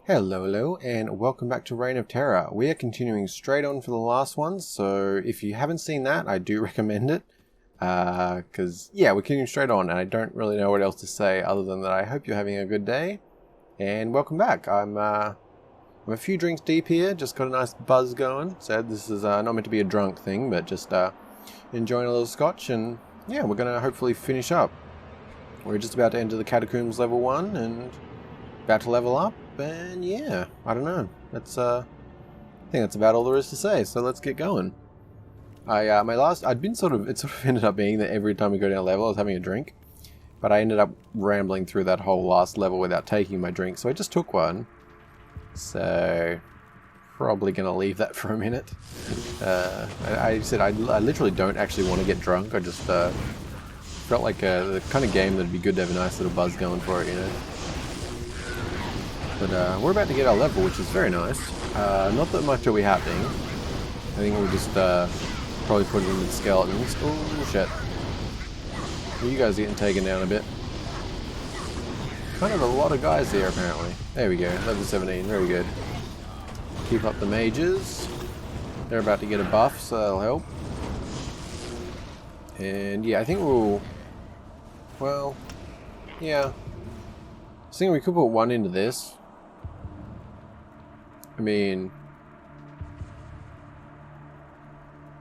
Hello, and welcome back to Reign of Terror. We are continuing straight on for the last one, so if you haven't seen that, I do recommend it. Because, we're continuing straight on, and I don't really know what else to say other than that I hope you're having a good day. And welcome back. I'm a few drinks deep here, just got a nice buzz going. So this is not meant to be a drunk thing, but just enjoying a little scotch, and yeah, we're going to hopefully finish up. We're just about to enter the Catacombs level 1, and about to level up. And yeah, I don't know. That's I think that's about all there is to say. So let's get going. I'd been sort of ended up being that every time we go down a level, I was having a drink, but I ended up rambling through that whole last level without taking my drink. So I just took one. So probably gonna leave that for a minute. I said I literally don't actually want to get drunk. I just felt like the kind of game that'd be good to have a nice little buzz going for it, you know. But we're about to get our level, which is very nice. Not that much will be happening. I think we'll just probably put it into the skeletons. Oh shit. You guys are getting taken down a bit. Kind of a lot of guys here apparently. There we go, level 17, very good. Keep up the mages. They're about to get a buff, so that'll help. And yeah, I think well, yeah. I was thinking we could put one into this. I mean,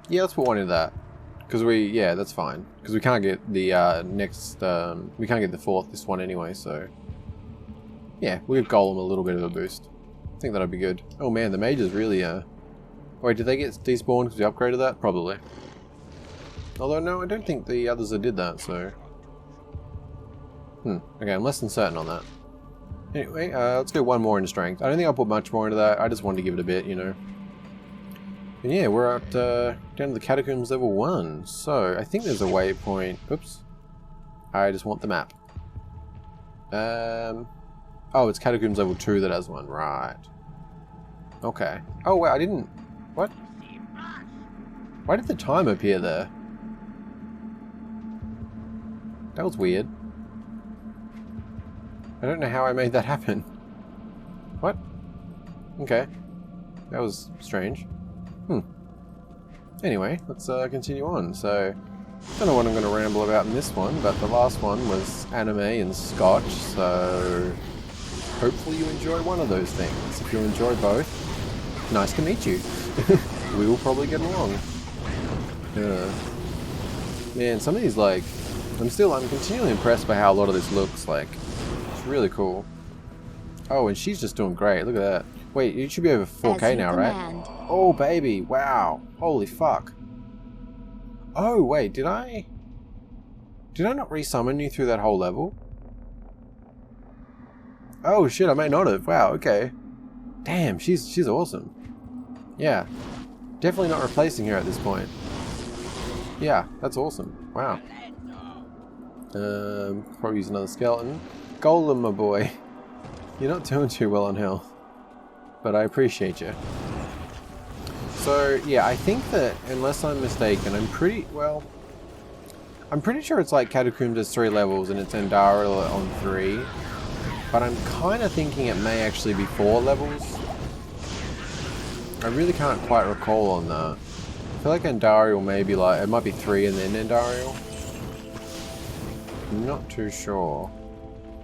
yeah, let's put one into that. Because that's fine. Because we can't get the we can't get the fourth this one anyway, so. Yeah, we'll give Golem a little bit of a boost. I think that'll be good. Oh man, the mages really, wait, did they get despawned because we upgraded that? Probably. Although, no, I don't think the others did that, so. Okay, I'm less than certain on that. Anyway, let's go one more into strength. I don't think I'll put much more into that. I just wanted to give it a bit, you know. And yeah, we're at down to the Catacombs level 1. So, I think there's a waypoint. Oops. I just want the map. Oh, it's Catacombs level 2 that has one. Right. Okay. Oh, wait, I didn't... What? Why did the time appear there? That was weird. I don't know how I made that happen. What? Okay. That was strange. Anyway, let's continue on. So, I don't know what I'm going to ramble about in this one, but the last one was anime and scotch, so hopefully you enjoy one of those things. If you enjoy both, nice to meet you. We will probably get along. Man, some of these, like, I'm continually impressed by how a lot of this looks like. It's really cool. Oh, and she's just doing great. Look at that. Wait, you should be over 4K now, right? Oh, baby. Wow. Holy fuck. Oh, wait. Did I not resummon you through that whole level? Oh, shit. I may not have. Wow. Okay. Damn. She's awesome. Yeah. Definitely not replacing her at this point. Yeah. That's awesome. Wow. Probably use another skeleton. Golem, my boy. You're not doing too well on health. But I appreciate you. So, yeah, I think that, unless I'm mistaken, I'm pretty sure it's like Catacombs has 3 levels and it's Andariel on 3. But I'm kind of thinking it may actually be 4 levels. I really can't quite recall on that. I feel like Andariel may be like, it might be 3 and then Andariel. I'm not too sure.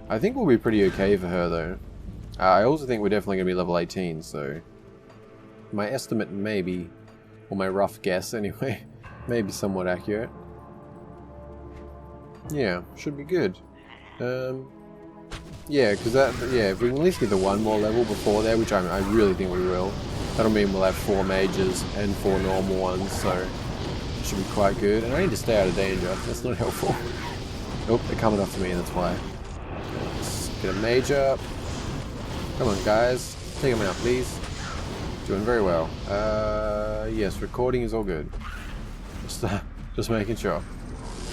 I think we'll be pretty okay for her though. I also think we're definitely going to be level 18, so my estimate may be, or my rough guess anyway, may be somewhat accurate. Yeah, should be good. Yeah, because if we can at least get the one more level before there, which I really think we will, that'll mean we'll have 4 mages and 4 normal ones, so it should be quite good. And I need to stay out of danger, that's not helpful. Nope, they're coming after me, that's why. Let's get a mage up. Come on, guys. Take him out, please. Doing very well. Yes, recording is all good. Just making sure.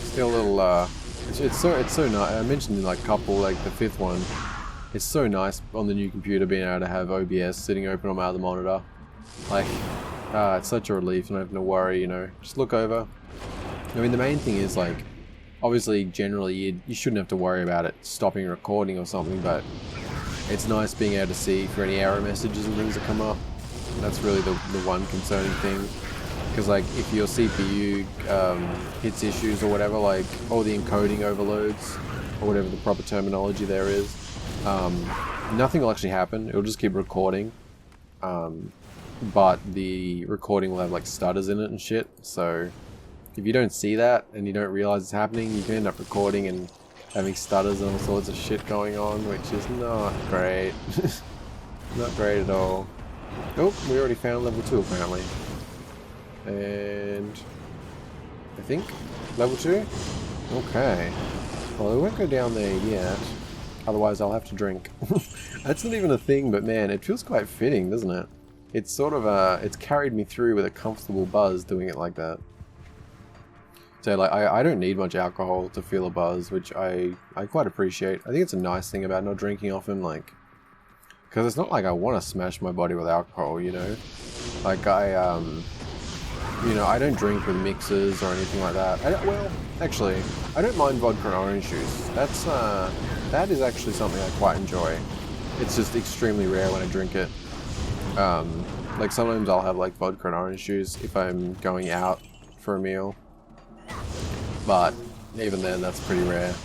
Still a little, it's so nice. I mentioned in like couple, like the 5th one. It's so nice on the new computer being able to have OBS sitting open on my other monitor. Like, it's such a relief. Not having to worry, you know. Just look over. I mean, the main thing is like, obviously, generally, you shouldn't have to worry about it stopping recording or something, but it's nice being able to see for any error messages and things that come up. That's really the one concerning thing. Because like if your CPU hits issues or whatever, like all the encoding overloads or whatever the proper terminology there is, nothing will actually happen. It'll just keep recording, but the recording will have like stutters in it and shit. So if you don't see that and you don't realize it's happening, you can end up recording and having stutters and all sorts of shit going on, which is not great. Not great at all. Oh, we already found level 2 apparently. And I think level 2? Okay. Well, we won't go down there yet. Otherwise I'll have to drink. That's not even a thing, but man, it feels quite fitting, doesn't it? It's sort of it's carried me through with a comfortable buzz doing it like that. So like I don't need much alcohol to feel a buzz, which I quite appreciate. I think it's a nice thing about not drinking often, like, because it's not like I want to smash my body with alcohol, you know? Like you know, I don't drink with mixers or anything like that. Well, actually, I don't mind vodka and orange juice. That is actually something I quite enjoy. It's just extremely rare when I drink it. Like sometimes I'll have like vodka and orange juice if I'm going out for a meal. But even then, that's pretty rare.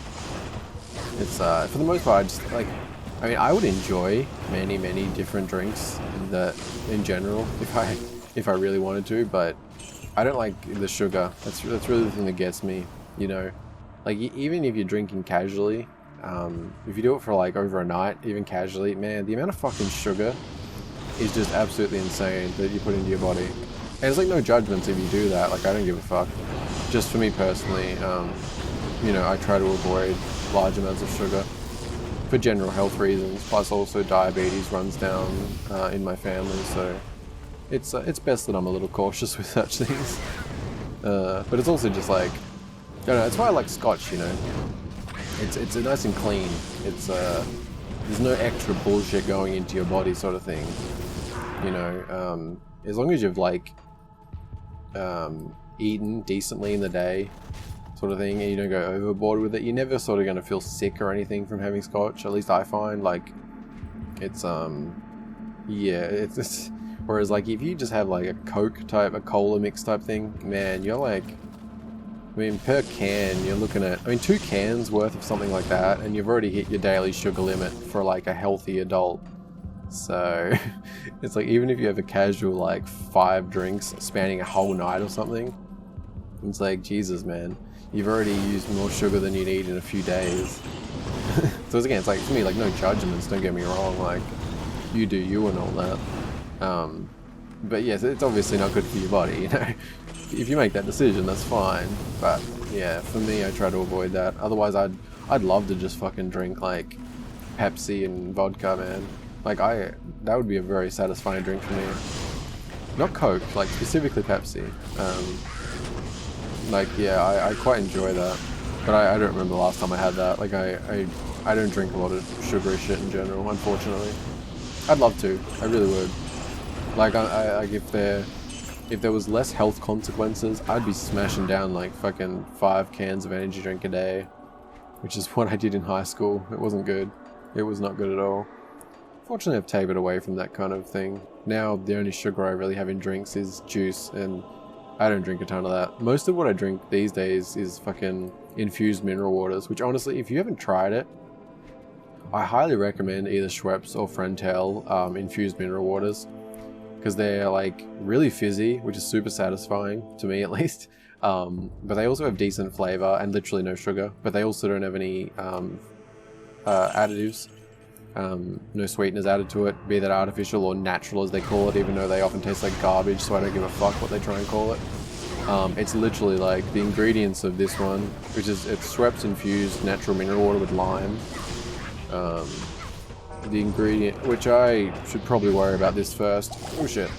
It's for the most part, I just like, I mean, I would enjoy many different drinks in general if I really wanted to, but I don't like the sugar. That's really the thing that gets me, you know. Like even if you're drinking casually, if you do it for like over a night, even casually, man, the amount of fucking sugar is just absolutely insane that you put into your body. And there's like no judgments if you do that. Like I don't give a fuck. Just for me personally, you know, I try to avoid large amounts of sugar for general health reasons. Plus also diabetes runs down in my family, so it's best that I'm a little cautious with such things. But it's also just like, I don't know, that's why I like scotch, you know. It's nice and clean. It's there's no extra bullshit going into your body sort of thing. You know, as long as you've like eaten decently in the day sort of thing and you don't go overboard with it, you're never sort of going to feel sick or anything from having scotch. At least I find, like, it's yeah, it's whereas like if you just have like a Coke type, a cola mix type thing, man, you're like, I mean, per can you're looking at, I mean, 2 cans worth of something like that and you've already hit your daily sugar limit for like a healthy adult. So it's like, even if you have a casual like 5 drinks spanning a whole night or something, it's like, Jesus, man, you've already used more sugar than you need in a few days. So again, it's like, for me, like, no judgments, don't get me wrong, like, you do you and all that. But yes, it's obviously not good for your body, you know. If you make that decision, that's fine. But yeah, for me, I try to avoid that. Otherwise, I'd love to just fucking drink like Pepsi and vodka, man. Like that would be a very satisfying drink for me. Not Coke, like specifically Pepsi. Like yeah, I quite enjoy that. But I don't remember the last time I had that. Like I don't drink a lot of sugary shit in general, unfortunately. I'd love to. I really would. Like like if there was less health consequences, I'd be smashing down like fucking 5 cans of energy drink a day, which is what I did in high school. It wasn't good. It was not good at all. Fortunately, I've tapered away from that kind of thing. Now the only sugar I really have in drinks is juice, and I don't drink a ton of that. Most of what I drink these days is fucking infused mineral waters, which honestly, if you haven't tried it, I highly recommend either Schweppes or Frentel infused mineral waters, because they're like really fizzy, which is super satisfying to me at least. But they also have decent flavor and literally no sugar, but they also don't have any additives. No sweeteners added to it, be that artificial or natural as they call it, even though they often taste like garbage, so I don't give a fuck what they try and call it. It's literally like the ingredients of this one, which is, it's Schweppes infused natural mineral water with lime. The ingredient, which I should probably worry about this first. Oh shit.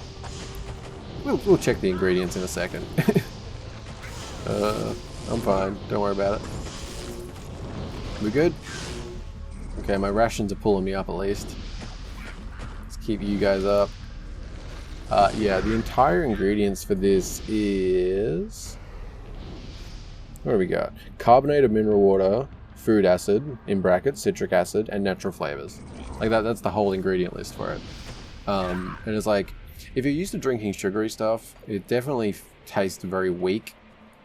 We'll check the ingredients in a second. I'm fine, don't worry about it. We good? Okay, my rations are pulling me up at least. Let's keep you guys up. Yeah, the entire ingredients for this is... What do we got? Carbonated mineral water, food acid, in brackets, citric acid, and natural flavors. Like that's the whole ingredient list for it. And it's like, if you're used to drinking sugary stuff, it definitely tastes very weak.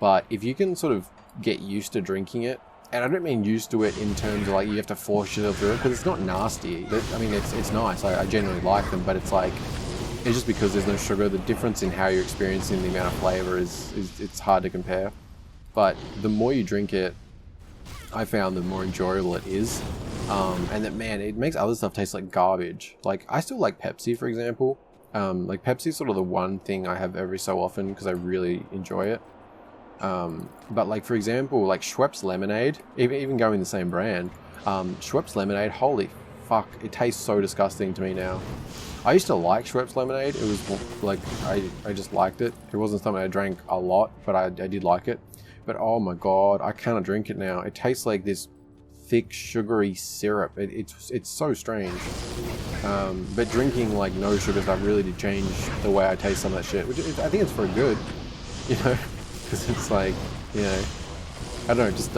But if you can sort of get used to drinking it, and I don't mean used to it in terms of like you have to force yourself through it, because it's not nasty. I mean, it's nice. I genuinely like them, but it's like, it's just because there's no sugar. The difference in how you're experiencing the amount of flavor is it's hard to compare. But the more you drink it, I found the more enjoyable it is. And that, man, it makes other stuff taste like garbage. Like, I still like Pepsi, for example. Like, Pepsi's sort of the one thing I have every so often because I really enjoy it. But like, for example, like Schweppes lemonade, even going the same brand, Schweppes lemonade, holy fuck, it tastes so disgusting to me now. I used to like Schweppes lemonade. It was like, I just liked it. It wasn't something I drank a lot, but I did like it. But oh my god, I cannot drink it now. It tastes like this thick, sugary syrup. It's so strange. But drinking like no sugar stuff really did change the way I taste some of that shit, which I think it's for good, you know, because it's like, you know, I don't know, just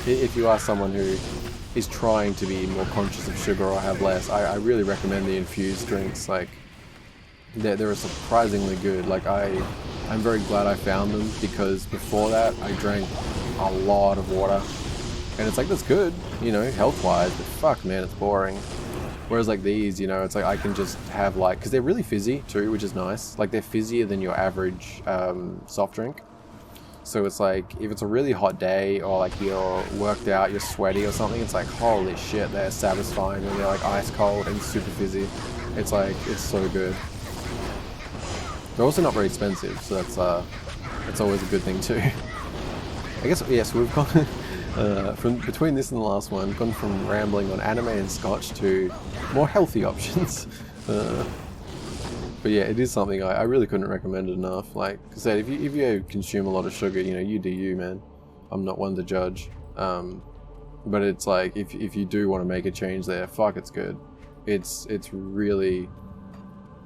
if you are someone who is trying to be more conscious of sugar or have less, I really recommend the infused drinks. Like, they're surprisingly good. Like, I'm very glad I found them, because before that I drank a lot of water, and it's like, that's good, you know, health-wise, but fuck, man, it's boring. Whereas like these, you know, it's like I can just have like, because they're really fizzy too, which is nice. Like, they're fizzier than your average soft drink. So it's like, if it's a really hot day, or like you're worked out, you're sweaty or something, it's like, holy shit, they're satisfying when they're like ice cold and super fizzy. It's like, it's so good. They're also not very expensive, so that's always a good thing too. I guess, yes, we've gone from between this and the last one, gone from rambling on anime and scotch to more healthy options. But yeah, it is something I really couldn't recommend it enough. Like I said, if you consume a lot of sugar, you know, you do you, man. I'm not one to judge. But it's like, if you do want to make a change there, fuck, it's good. It's really,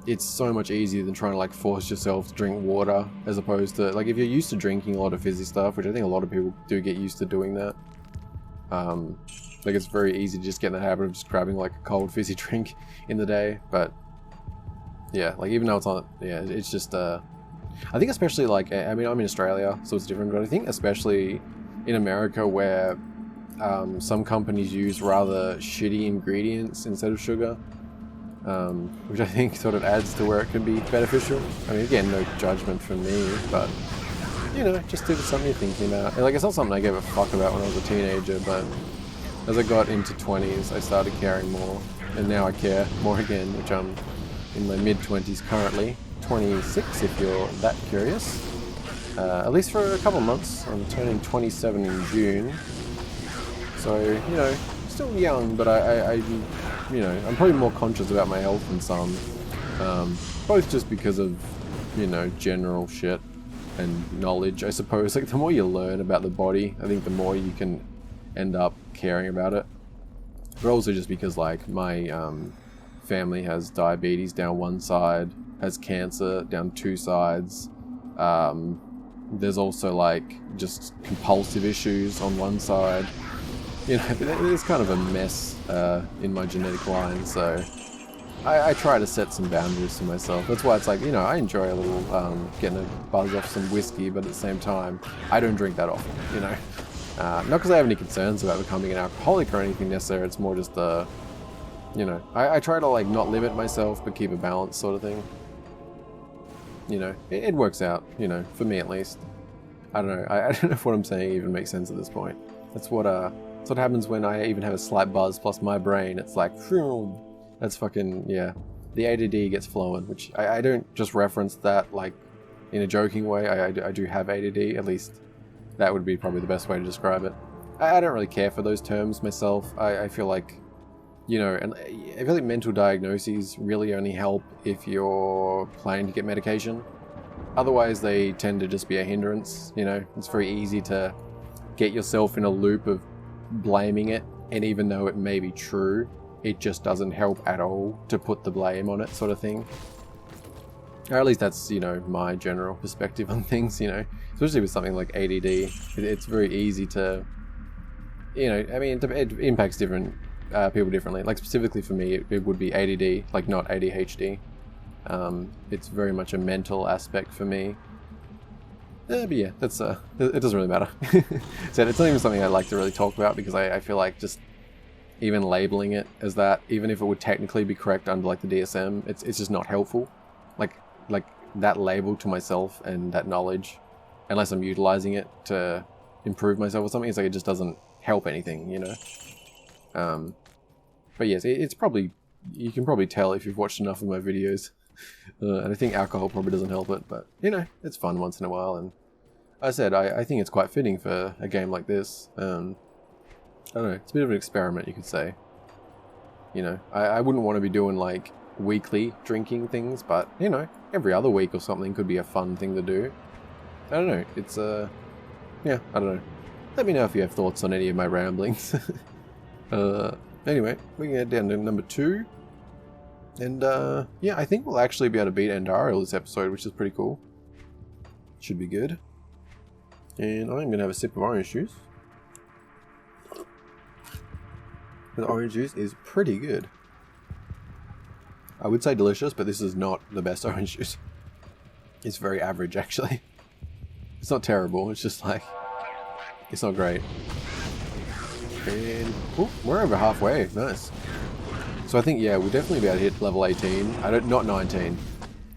it's so much easier than trying to like force yourself to drink water, as opposed to like, if you're used to drinking a lot of fizzy stuff, which I think a lot of people do get used to doing that. Like, it's very easy to just get in the habit of just grabbing like a cold fizzy drink in the day, but yeah, like, even though it's not, yeah, it's just, I think especially like, I mean, I'm in Australia, so it's different, but I think especially in America, where some companies use rather shitty ingredients instead of sugar, which I think sort of adds to where it can be beneficial. I mean, again, no judgment from me, but, you know, just something you're thinking about. And like, it's not something I gave a fuck about when I was a teenager, but as I got into 20s, I started caring more, and now I care more again, which I'm in my mid-20s currently, 26 if you're that curious, at least for a couple of months. I'm turning 27 in June, so, you know, still young, but I you know, I'm probably more conscious about my health than some, both just because of, you know, general shit and knowledge, I suppose. Like, the more you learn about the body, I think the more you can end up caring about it, but also just because, like, my family has diabetes down one side, has cancer down two sides. There's also like just compulsive issues on one side. You know, there's kind of a mess in my genetic line, so I try to set some boundaries for myself. That's why it's like, you know, I enjoy a little getting a buzz off some whiskey, but at the same time, I don't drink that often, you know. Not because I have any concerns about becoming an alcoholic or anything necessary, it's more just you know, I try to like not limit myself, but keep a balance sort of thing. You know, it works out, you know, for me at least. I don't know, I don't know if what I'm saying even makes sense at this point. That's what happens when I even have a slight buzz plus my brain. It's like, phew, that's fucking, yeah. The ADD gets flowing, which I don't just reference that like in a joking way. I do have ADD, at least that would be probably the best way to describe it. I don't really care for those terms myself. I feel like, you know, and I feel like mental diagnoses really only help if you're planning to get medication. Otherwise, they tend to just be a hindrance, you know. It's very easy to get yourself in a loop of blaming it, and even though it may be true, it just doesn't help at all to put the blame on it, sort of thing. Or at least that's, you know, my general perspective on things, you know. Especially with something like ADD, it's very easy to... you know, I mean, it impacts different people differently. Like specifically for me, it would be ADD, like not ADHD. It's very much a mental aspect for me. But yeah, that's it doesn't really matter. So it's not even something I like to really talk about because I feel like just even labeling it as that, even if it would technically be correct under like the DSM, it's just not helpful. Like that label to myself and that knowledge, unless I'm utilizing it to improve myself or something, it's like it just doesn't help anything, you know. But yes, it's probably, you can probably tell if you've watched enough of my videos. And I think alcohol probably doesn't help it, but you know, it's fun once in a while. And I said, I think it's quite fitting for a game like this. I don't know, it's a bit of an experiment, you could say. You know, I wouldn't want to be doing like weekly drinking things, but you know, every other week or something could be a fun thing to do. I don't know, it's yeah, I don't know. Let me know if you have thoughts on any of my ramblings. Anyway, we can get down to number 2. And yeah, I think we'll actually be able to beat Andariel this episode, which is pretty cool. Should be good. And I'm going to have a sip of orange juice. The orange juice is pretty good. I would say delicious, but this is not the best orange juice. It's very average, actually. It's not terrible, it's just like, it's not great. And ooh, we're over halfway, nice. So I think, yeah, we'll definitely be able to hit level 18. Not 19.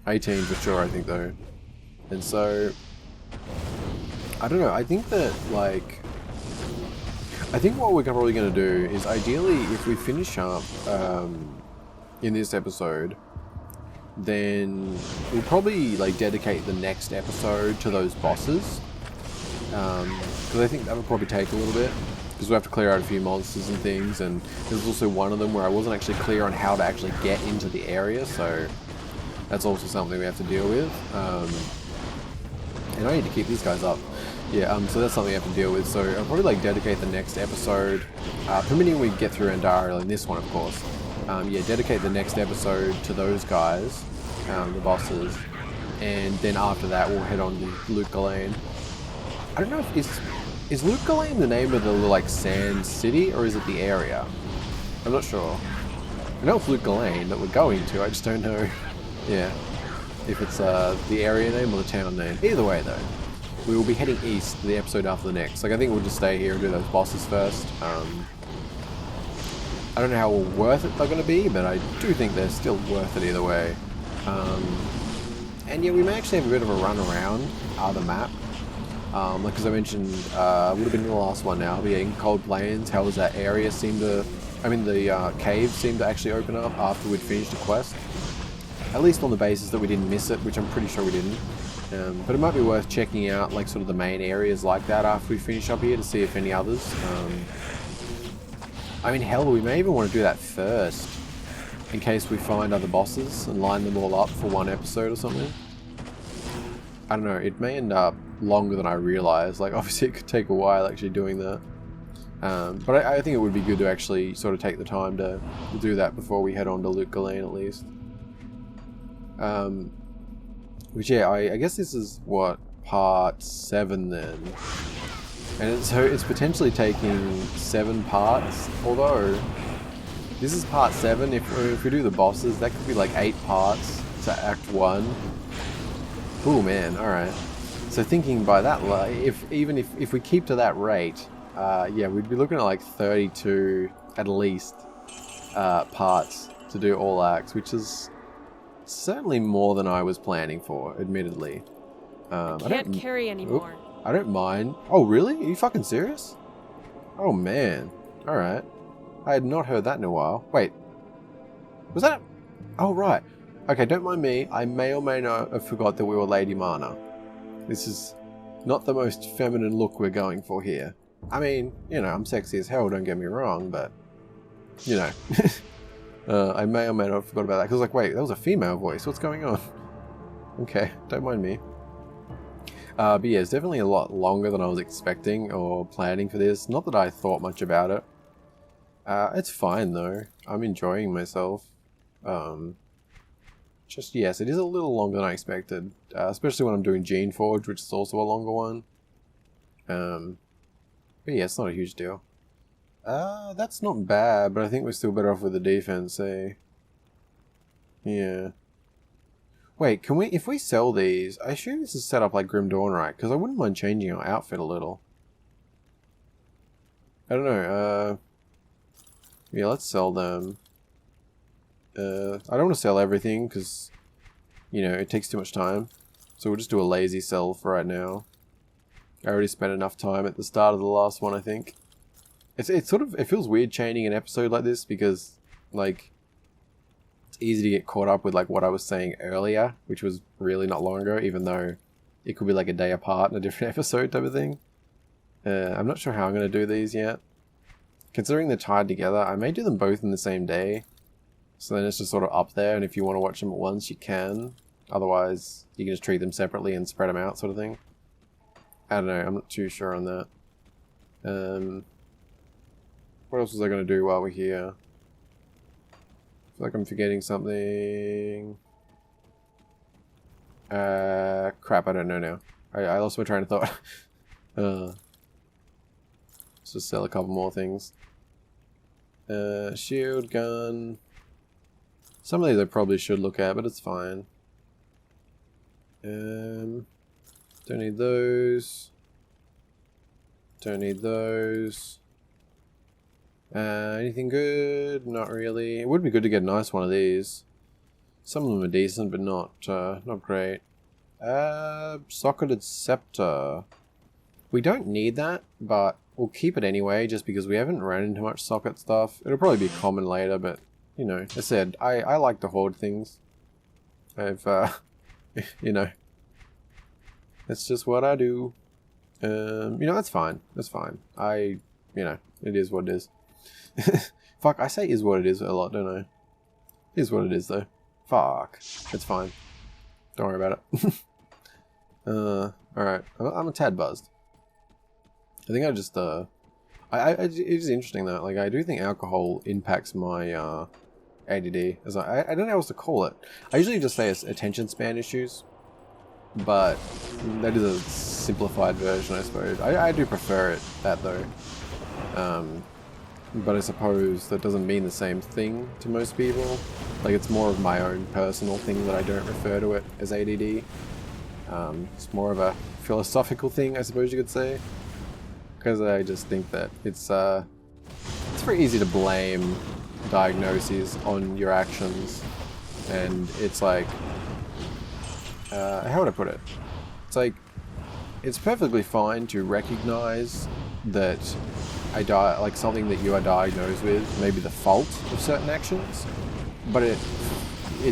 18 for sure, I think, though. And so, I don't know, I think that, like, I think what we're probably going to do is, ideally, if we finish up in this episode, then we'll probably, like, dedicate the next episode to those bosses. Because I think that would probably take a little bit. Because we have to clear out a few monsters and things, and there's also one of them where I wasn't actually clear on how to actually get into the area, so that's also something we have to deal with. And I need to keep these guys up. Yeah, so that's something I have to deal with, so I'll probably like dedicate the next episode, permitting we get through Andariel in this one, of course. Yeah, dedicate the next episode to those guys, the bosses, and then after that we'll head on to Luke Ghislaine. I don't know if is Luke Ghislaine the name of the like sand city, or is it the area? I'm not sure. I know it's Luke Ghislaine that we're going to, I just don't know, yeah, if it's the area name or the town name. Either way though, we will be heading east the episode after the next. Like I think we'll just stay here and do those bosses first. I don't know how worth it they're going to be, but I do think they're still worth it either way. And yeah, we may actually have a bit of a run around the map. Like as I mentioned, would have been in the last one now, but yeah, in Cold Plains, how does that area seem to, I mean the cave seemed to actually open up after we'd finished the quest. At least on the basis that we didn't miss it, which I'm pretty sure we didn't. But it might be worth checking out like sort of the main areas like that after we finish up here to see if any others. I mean hell, we may even want to do that first, in case we find other bosses and line them all up for one episode or something. I don't know, it may end up longer than I realized. Like obviously it could take a while actually doing that. But I think it would be good to actually sort of take the time to do that before we head on to Luke Ghislaine at least. Which yeah, I guess this is what, part 7 then. And so it's potentially taking 7 parts, although this is part 7. If we do the bosses, that could be like 8 parts to Act 1. Oh man, alright. So thinking by that, if we keep to that rate, yeah, we'd be looking at like 32 at least parts to do all acts, which is certainly more than I was planning for, admittedly. I can't carry anymore. I don't mind. Oh really? Are you fucking serious? Oh man. Alright. I had not heard that in a while. Wait. Was that... Oh right. Okay, don't mind me. I may or may not have forgot that we were Lady Mana. This is not the most feminine look we're going for here. I mean, you know, I'm sexy as hell, don't get me wrong, but, you know. I may or may not have forgot about that, because like, wait, that was a female voice. What's going on? Okay, don't mind me. But yeah, it's definitely a lot longer than I was expecting or planning for this. Not that I thought much about it. It's fine though. I'm enjoying myself. Just, yes, it is a little longer than I expected. Especially when I'm doing Gene Forge, which is also a longer one. But yeah, it's not a huge deal. That's not bad, but I think we're still better off with the defense, eh? Yeah. Wait, can we, if we sell these, I assume this is set up like Grim Dawn, right? Because I wouldn't mind changing our outfit a little. I don't know, yeah, let's sell them. I don't want to sell everything, because, you know, it takes too much time. So we'll just do a lazy sell for right now. I already spent enough time at the start of the last one, I think. It's sort of, it feels weird chaining an episode like this, because, like, it's easy to get caught up with, like, what I was saying earlier, which was really not long ago, even though it could be, like, a day apart in a different episode type of thing. I'm not sure how I'm going to do these yet. Considering they're tied together, I may do them both in the same day. So then it's just sort of up there, and if you want to watch them at once, you can. Otherwise, you can just treat them separately and spread them out, sort of thing. I don't know, I'm not too sure on that. What else was I going to do while we're here? I feel like I'm forgetting something. Crap, I don't know now. I lost my train of thought. Let's just sell a couple more things. Shield, gun. Some of these I probably should look at, but it's fine. Don't need those. Don't need those. Anything good? Not really. It would be good to get a nice one of these. Some of them are decent, but not great. Socketed scepter. We don't need that, but we'll keep it anyway, just because we haven't run into much socket stuff. It'll probably be common later, but, you know, as I said, I like to hoard things. I've, you know, that's just what I do. You know, that's fine. That's fine. You know, it is what it is. Fuck, I say is what it is a lot, don't I? It is what it is, though. Fuck. It's fine. Don't worry about it. Alright. I'm a tad buzzed. I think I just, it is interesting though. Like, I do think alcohol impacts my, ADD. As I don't know how else to call it. I usually just say it's attention span issues. But that is a simplified version, I suppose. I do prefer it, that though. But I suppose that doesn't mean the same thing to most people. Like, it's more of my own personal thing that I don't refer to it as ADD. It's more of a philosophical thing, I suppose you could say. Because I just think that it's very easy to blame diagnoses on your actions. And it's like, how would I put it? It's like, it's perfectly fine to recognize that like something that you are diagnosed with, maybe the fault of certain actions, but it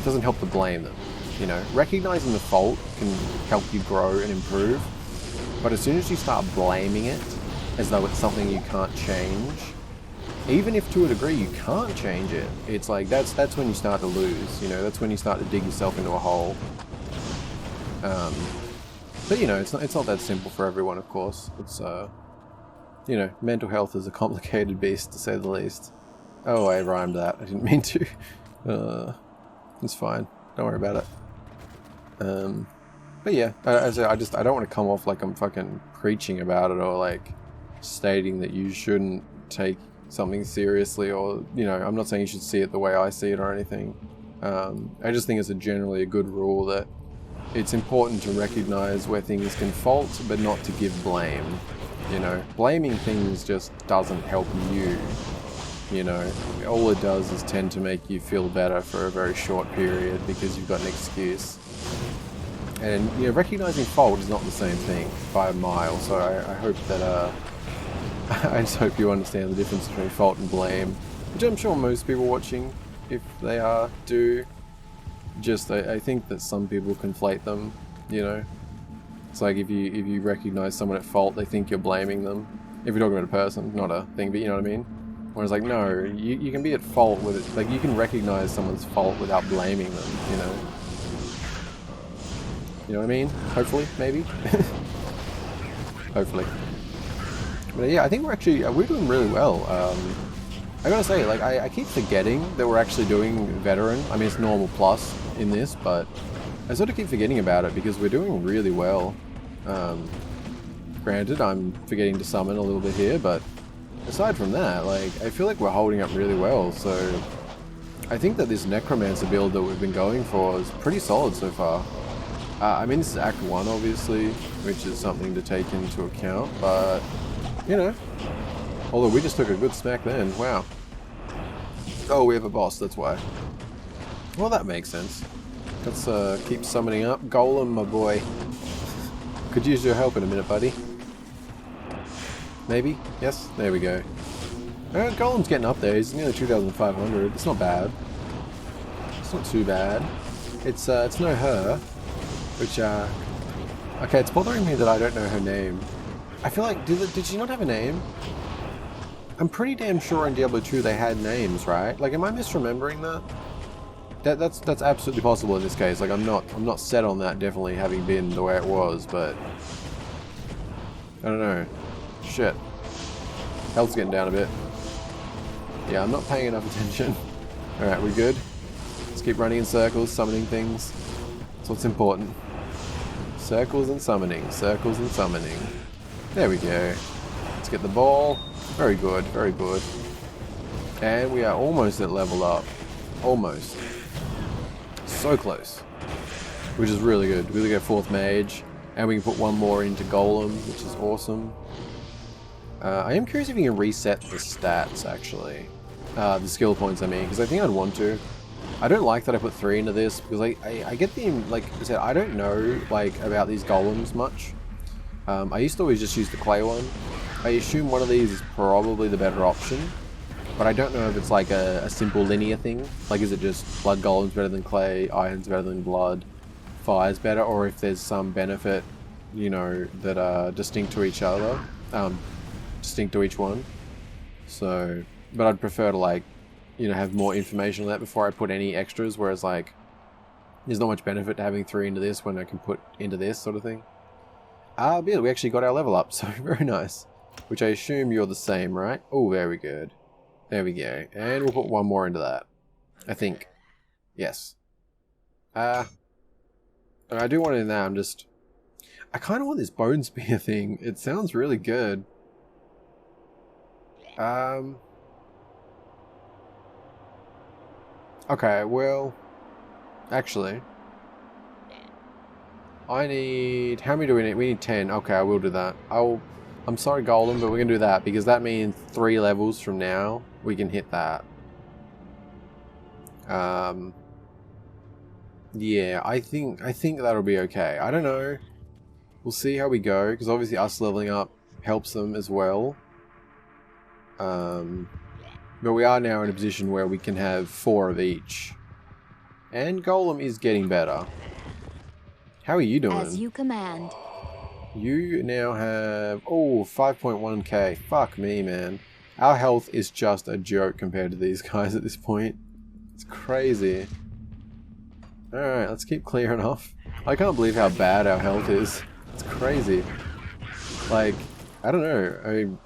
doesn't help to blame them. You know, recognizing the fault can help you grow and improve, but as soon as you start blaming it as though it's something you can't change, even if to a degree you can't change it, it's like that's when you start to lose. You know, that's when you start to dig yourself into a hole. But you know, it's not that simple for everyone, of course. It's you know, mental health is a complicated beast, to say the least. Oh, I rhymed that. I didn't mean to. It's fine. Don't worry about it. But yeah, I don't want to come off like I'm fucking preaching about it, or like stating that you shouldn't take something seriously, or, you know, I'm not saying you should see it the way I see it or anything. I just think it's generally a good rule that it's important to recognize where things can fault, but not to give blame. You know, blaming things just doesn't help you. You know, all it does is tend to make you feel better for a very short period because you've got an excuse. And, you know, recognizing fault is not the same thing by a mile, so I hope that, I just hope you understand the difference between fault and blame, which I'm sure most people watching, if they do. Just, I think that some people conflate them, you know. It's like if you recognize someone at fault, they think you're blaming them. If you're talking about a person, not a thing, but you know what I mean? Whereas, like, no, you can be at fault with it. Like, you can recognize someone's fault without blaming them, you know? You know what I mean? Hopefully, maybe? Hopefully. But yeah, I think we're doing really well. I gotta say, like, I keep forgetting that we're actually doing veteran. I mean, it's normal plus in this, but I sort of keep forgetting about it because we're doing really well. Granted, I'm forgetting to summon a little bit here, but aside from that, like, I feel like we're holding up really well, so I think that this Necromancer build that we've been going for is pretty solid so far. I mean, this is Act 1, obviously, which is something to take into account, but, you know, although we just took a good smack then, wow. Oh, we have a boss, that's why. Well, that makes sense. Let's keep summoning up. Golem, my boy. Could use your help in a minute, buddy. Maybe? Yes? There we go. Golem's getting up there. He's nearly 2,500. It's not bad. It's not too bad. It's no her. Which, okay, it's bothering me that I don't know her name. I feel like, did she not have a name? I'm pretty damn sure in Diablo 2 they had names, right? Like, am I misremembering that? That's absolutely possible in this case. Like, I'm not set on that definitely having been the way it was, but I don't know. Shit. Health's getting down a bit. Yeah, I'm not paying enough attention. Alright, we good? Let's keep running in circles, summoning things. That's what's important. Circles and summoning, circles and summoning. There we go. Let's get the ball. Very good, very good. And we are almost at level up. Almost. So close. Which is really good. We get 4th mage. And we can put one more into Golem, which is awesome. I am curious if you can reset the stats, actually. The skill points, I mean, because I think I'd want to. I don't like that I put 3 into this, because I get the, like I said, I don't know, like, about these Golems much. I used to always just use the clay one. I assume one of these is probably the better option. But I don't know if it's like a simple linear thing. Like, is it just blood golem's better than clay, iron's better than blood, fire's better, or if there's some benefit, you know, that are distinct to each other, distinct to each one. So, but I'd prefer to, like, you know, have more information on that before I put any extras, whereas, like, there's not much benefit to having 3 into this when I can put into this sort of thing. But yeah, we actually got our level up, so very nice. Which I assume you're the same, right? Oh, very good. There we go. And we'll put one more into that. I think. Yes. I do want it in there. I kind of want this bone spear thing. It sounds really good. Okay, well, actually, I need, how many do we need? We need 10. Okay, I will do that. I'm sorry, Golem, but we're gonna do that because that means 3 levels from now we can hit that. Yeah, I think that'll be okay. I don't know. We'll see how we go, because obviously us leveling up helps them as well. But we are now in a position where we can have 4 of each. And Golem is getting better. How are you doing? As you command. You now have, 5.1k. Fuck me, man. Our health is just a joke compared to these guys at this point. It's crazy. Alright, let's keep clearing off. I can't believe how bad our health is. It's crazy. Like, I don't know.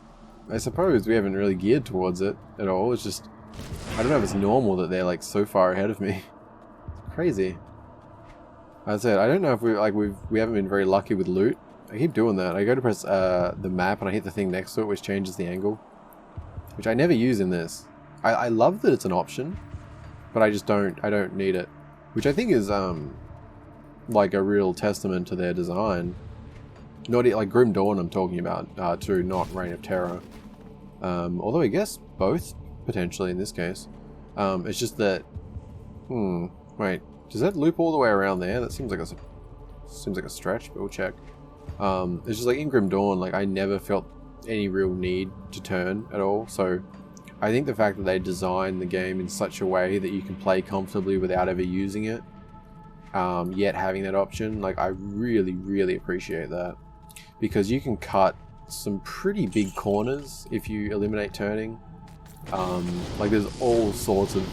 I suppose we haven't really geared towards it at all. It's just, I don't know if it's normal that they're like so far ahead of me. It's crazy. As I said, I don't know if we haven't been very lucky with loot. I keep doing that. I go to press the map and I hit the thing next to it, which changes the angle, which I never use in this. I love that it's an option, but I don't need it, which I think is like a real testament to their design. Not like Grim Dawn I'm talking about too, not Reign of Terror. Although I guess both potentially in this case. It's just that. Wait, does that loop all the way around there? That seems like a stretch, but we'll check. It's just like in Grim Dawn, like I never felt any real need to turn at all. So I think the fact that they designed the game in such a way that you can play comfortably without ever using it, yet having that option, like I really, really appreciate that. Because you can cut some pretty big corners if you eliminate turning. Like there's all sorts of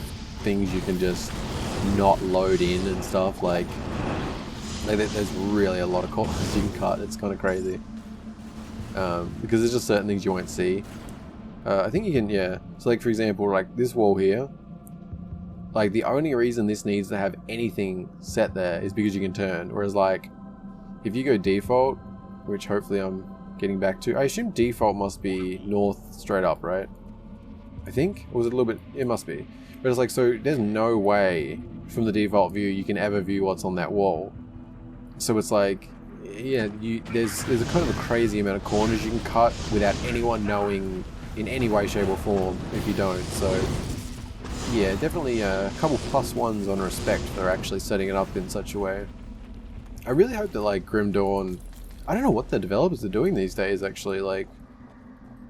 things you can just not load in and stuff. Like there's really a lot of corners you can cut. It's kind of crazy. Because there's just certain things you won't see. I think you can, yeah. So like for example, like this wall here. Like the only reason this needs to have anything set there is because you can turn. Whereas like, if you go default, which hopefully I'm getting back to. I assume default must be north straight up, right? I think? Or was it a little bit... It must be. But it's like, so there's no way from the default view you can ever view what's on that wall. So it's like, yeah, there's a kind of a crazy amount of corners you can cut without anyone knowing in any way, shape or form if you don't. So yeah, definitely a couple +1s on respect for actually setting it up in such a way. I really hope that like Grim Dawn, I don't know what the developers are doing these days actually, like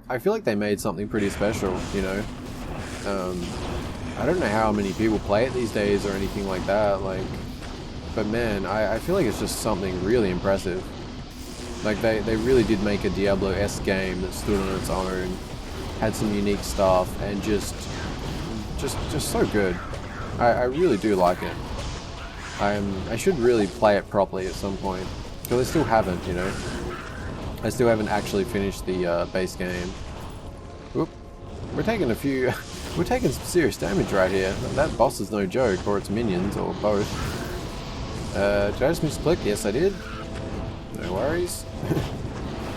I feel like they made something pretty special, you know. I don't know how many people play it these days or anything like that, like, but man, I feel like it's just something really impressive. Like they really did make a Diablo-esque game that stood on its own, had some unique stuff, and just so good. I really do like it. I should really play it properly at some point, because I still haven't, you know. I still haven't actually finished the base game. Oop. We're taking a few... We're taking some serious damage right here. That boss is no joke, or its minions, or both. Did I just misclick? Yes, I did. No worries.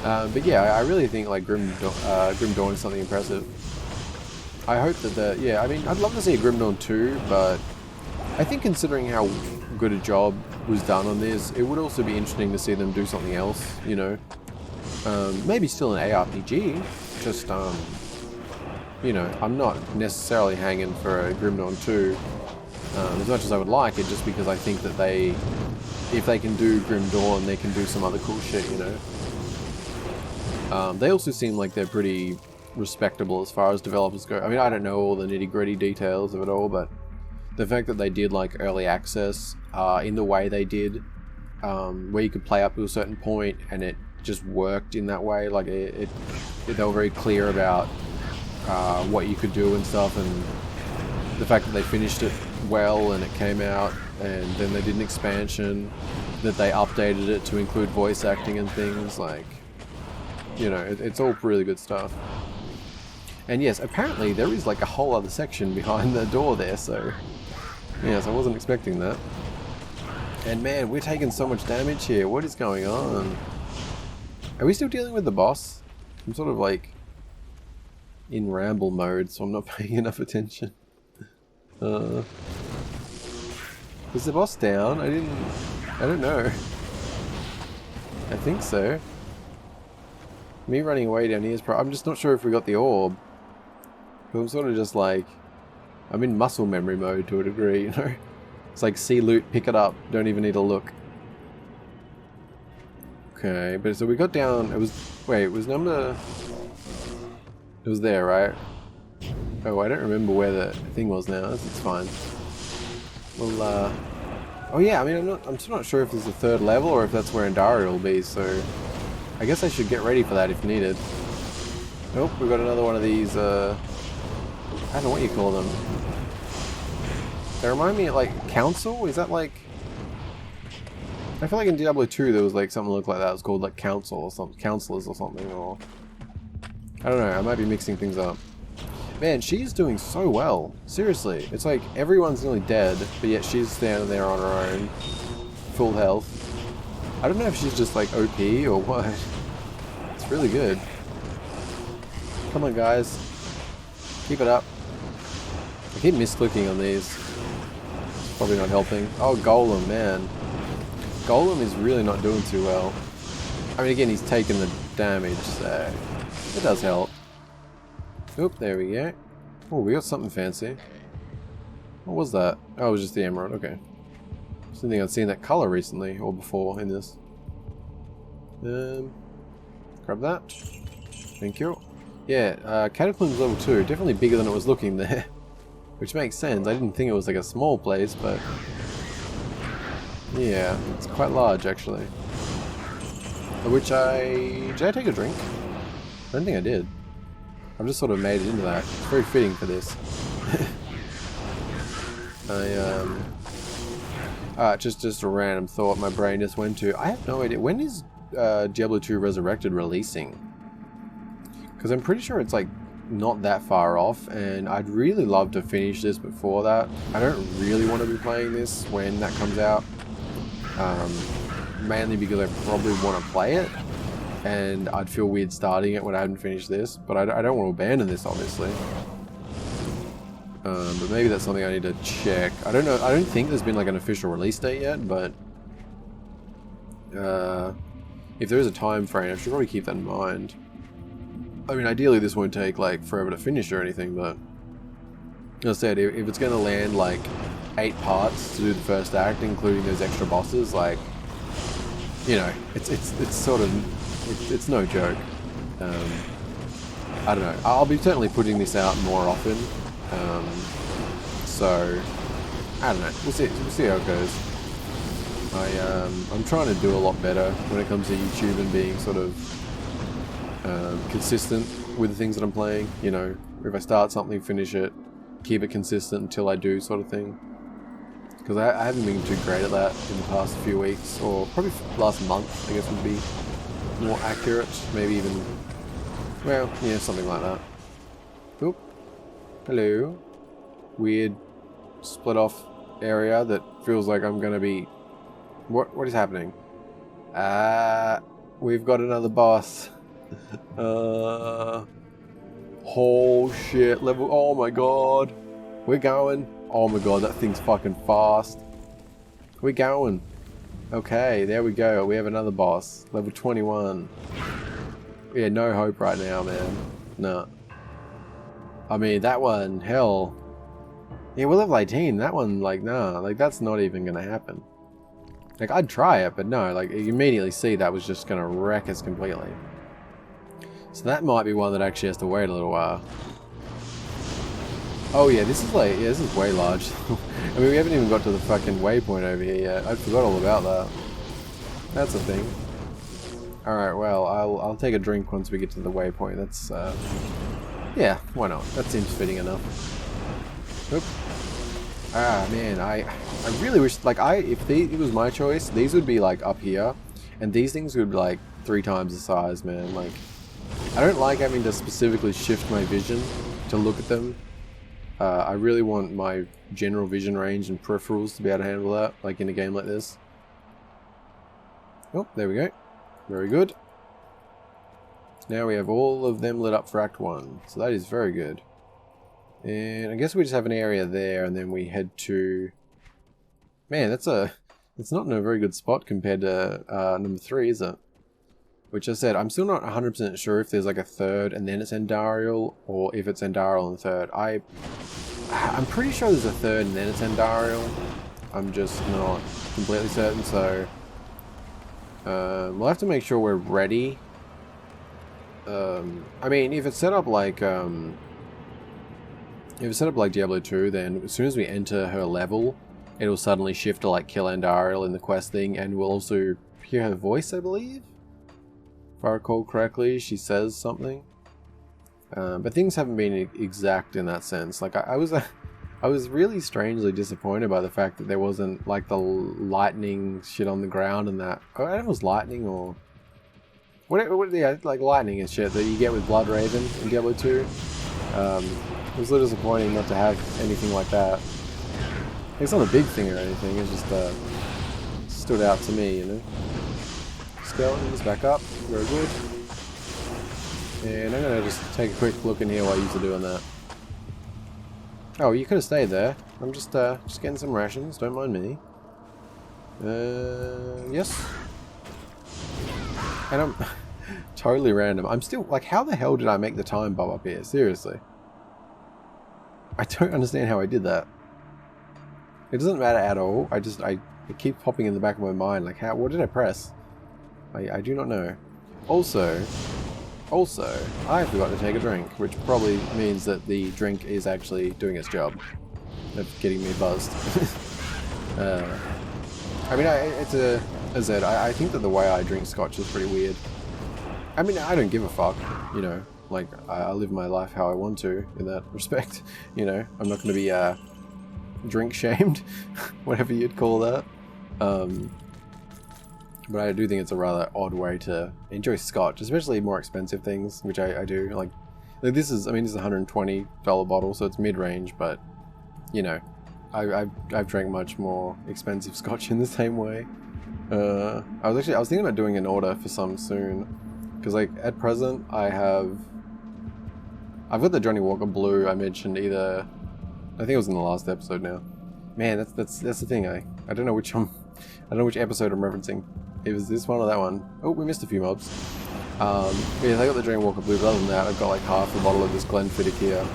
But yeah, I really think like Grim Dawn is something impressive. I hope that yeah, I mean, I'd love to see a Grim Dawn 2, but I think considering how good a job was done on this, it would also be interesting to see them do something else, you know. Maybe still an ARPG, just, you know, I'm not necessarily hanging for a Grim Dawn 2 as much as I would like it, just because I think that if they can do Grim Dawn, they can do some other cool shit, you know. They also seem like they're pretty respectable as far as developers go. I mean, I don't know all the nitty-gritty details of it all, but the fact that they did like early access in the way they did, where you could play up to a certain point and it just worked in that way, like they were very clear about what you could do and stuff, and the fact that they finished it well and it came out, and then they did an expansion that they updated it to include voice acting and things, like, you know, it's all really good stuff. And yes, apparently there is like a whole other section behind the door there, so yes, I wasn't expecting that. And man, we're taking so much damage here. What is going on? Are we still dealing with the boss? I'm sort of like in ramble mode, so I'm not paying enough attention. Is the boss down? I don't know. I think so. Me running away down here is I'm just not sure if we got the orb. But I'm sort of just like, I'm in muscle memory mode to a degree, you know? It's like, see loot, pick it up, don't even need to look. Okay, but so we got down, it was number... It was there, right? Oh, I don't remember where the thing was now, it's fine. Well, oh yeah, I mean, I'm still not sure if there's a third level or if that's where Andari will be, so... I guess I should get ready for that if needed. Nope, we've got another one of these, I don't know what you call them. They remind me of, like, Council? Is that, like... I feel like in Diablo 2 there was, like, something that looked like that. It was called, like, Council or something. Counselors or something, or... I don't know, I might be mixing things up. Man, she's doing so well. Seriously. It's like, everyone's nearly dead, but yet she's standing there on her own. Full health. I don't know if she's just, like, OP or what. It's really good. Come on, guys. Keep it up. I keep misclicking on these. It's probably not helping. Oh, Golem, man. Golem is really not doing too well. I mean, again, he's taking the damage, so it does help. Oop, there we go. Oh, we got something fancy. What was that? Oh, it was just the emerald, okay. I didn't think I'd seen that color recently, or before, in this. Grab that. Thank you. Yeah, Catacombs level 2, definitely bigger than it was looking there. Which makes sense, I didn't think it was like a small place, but... yeah, it's quite large actually. Which did I take a drink? I don't think I did. I've just sort of made it into that. It's very fitting for this. Just a random thought my brain just went to. I have no idea. When is Diablo 2 Resurrected releasing? Because I'm pretty sure it's like not that far off, and I'd really love to finish this before that. I don't really want to be playing this when that comes out. Mainly because I probably want to play it. and I'd feel weird starting it when I hadn't finished this, but I don't want to abandon this, obviously. But maybe that's something I need to check. I don't know. I don't think there's been like an official release date yet, but if there is a time frame, I should probably keep that in mind. I mean, ideally this won't take like forever to finish or anything, but as I said, if it's going to land like 8 parts to do the first act, including those extra bosses, like, you know, it's sort of, it's no joke. I don't know. I'll be certainly putting this out more often. So I don't know. We'll see how it goes. I'm trying to do a lot better when it comes to YouTube and being sort of consistent with the things that I'm playing. You know, if I start something, finish it, keep it consistent until I do, sort of thing. Because I haven't been too great at that in the past few weeks, or probably last month, I guess would be more accurate. Maybe even, well, yeah, something like that. Oop. Hello. Weird split off area that feels like I'm gonna be... What is happening? We've got another boss. Oh shit, level... Oh my god. We're going. Oh my god, that thing's fucking fast. We're going. Okay, there we go. We have another boss. Level 21. Yeah, no hope right now, man. No. I mean, that one, hell. Yeah, we're level 18. That one, like, nah. Like, that's not even gonna happen. Like, I'd try it, but no. Like, you immediately see that was just gonna wreck us completely. So that might be one that actually has to wait a little while. Oh yeah, this is like, yeah, this is way large. I mean, we haven't even got to the fucking waypoint over here yet. I forgot all about that. That's a thing. Alright, well, I'll take a drink once we get to the waypoint. That's, yeah, why not? That seems fitting enough. Oop. Ah, man, I really wish, like, if it was my choice, these would be, like, up here. And these things would be, like, 3 times the size, man. Like, I don't like having to specifically shift my vision to look at them. I really want my general vision range and peripherals to be able to handle that, like in a game like this. Oh, there we go. Very good. Now we have all of them lit up for Act 1, so that is very good. And I guess we just have an area there, and then we head to... Man, it's not in a very good spot compared to number 3, is it? Which I said, I'm still not 100% sure if there's like a third and then it's Endarial, or if it's Endarial and third. I'm pretty sure there's a third and then it's Endarial. I'm just not completely certain, so we'll have to make sure we're ready. I mean, if it's set up like Diablo 2, then as soon as we enter her level, it'll suddenly shift to like kill Endarial in the quest thing, and we'll also hear her voice, I believe. If I recall correctly, she says something. But things haven't been exact in that sense. Like I was really strangely disappointed by the fact that there wasn't like the lightning shit on the ground and that. Oh, I don't know if it was lightning or yeah, like lightning and shit that you get with Blood Raven in Diablo 2. It was a little disappointing not to have anything like that. It's not a big thing or anything. It just stood out to me, you know. Skeletons back up, very good. And I'm gonna just take a quick look in here while you're doing that. Oh, you could have stayed there. I'm just getting some rations, don't mind me. Yes. And I'm totally random. I'm still, like, how the hell did I make the time bob up here? Seriously. I don't understand how I did that. It doesn't matter at all. It keeps popping in the back of my mind, like, what did I press? I do not know. Also, I forgot to take a drink, which probably means that the drink is actually doing its job of getting me buzzed. I mean, as I said, I think that the way I drink scotch is pretty weird. I mean, I don't give a fuck, you know. Like, I live my life how I want to, in that respect. You know, I'm not going to be drink shamed, whatever you'd call that. But I do think it's a rather odd way to enjoy scotch, especially more expensive things, which I do. Like this is, I mean, this is a $120 bottle, so it's mid-range, but, you know, I've drank much more expensive scotch in the same way. I was thinking about doing an order for some soon, Because like at present I've got the Johnny Walker Blue I mentioned either. I think it was in the last episode now. Man, that's the thing. I don't know which one. I don't know which episode I'm referencing. It was this one or that one. Oh, we missed a few mobs. Yeah, I got the Johnny Walker Blue, but other than that, I've got like half a bottle of this Glenfiddich here,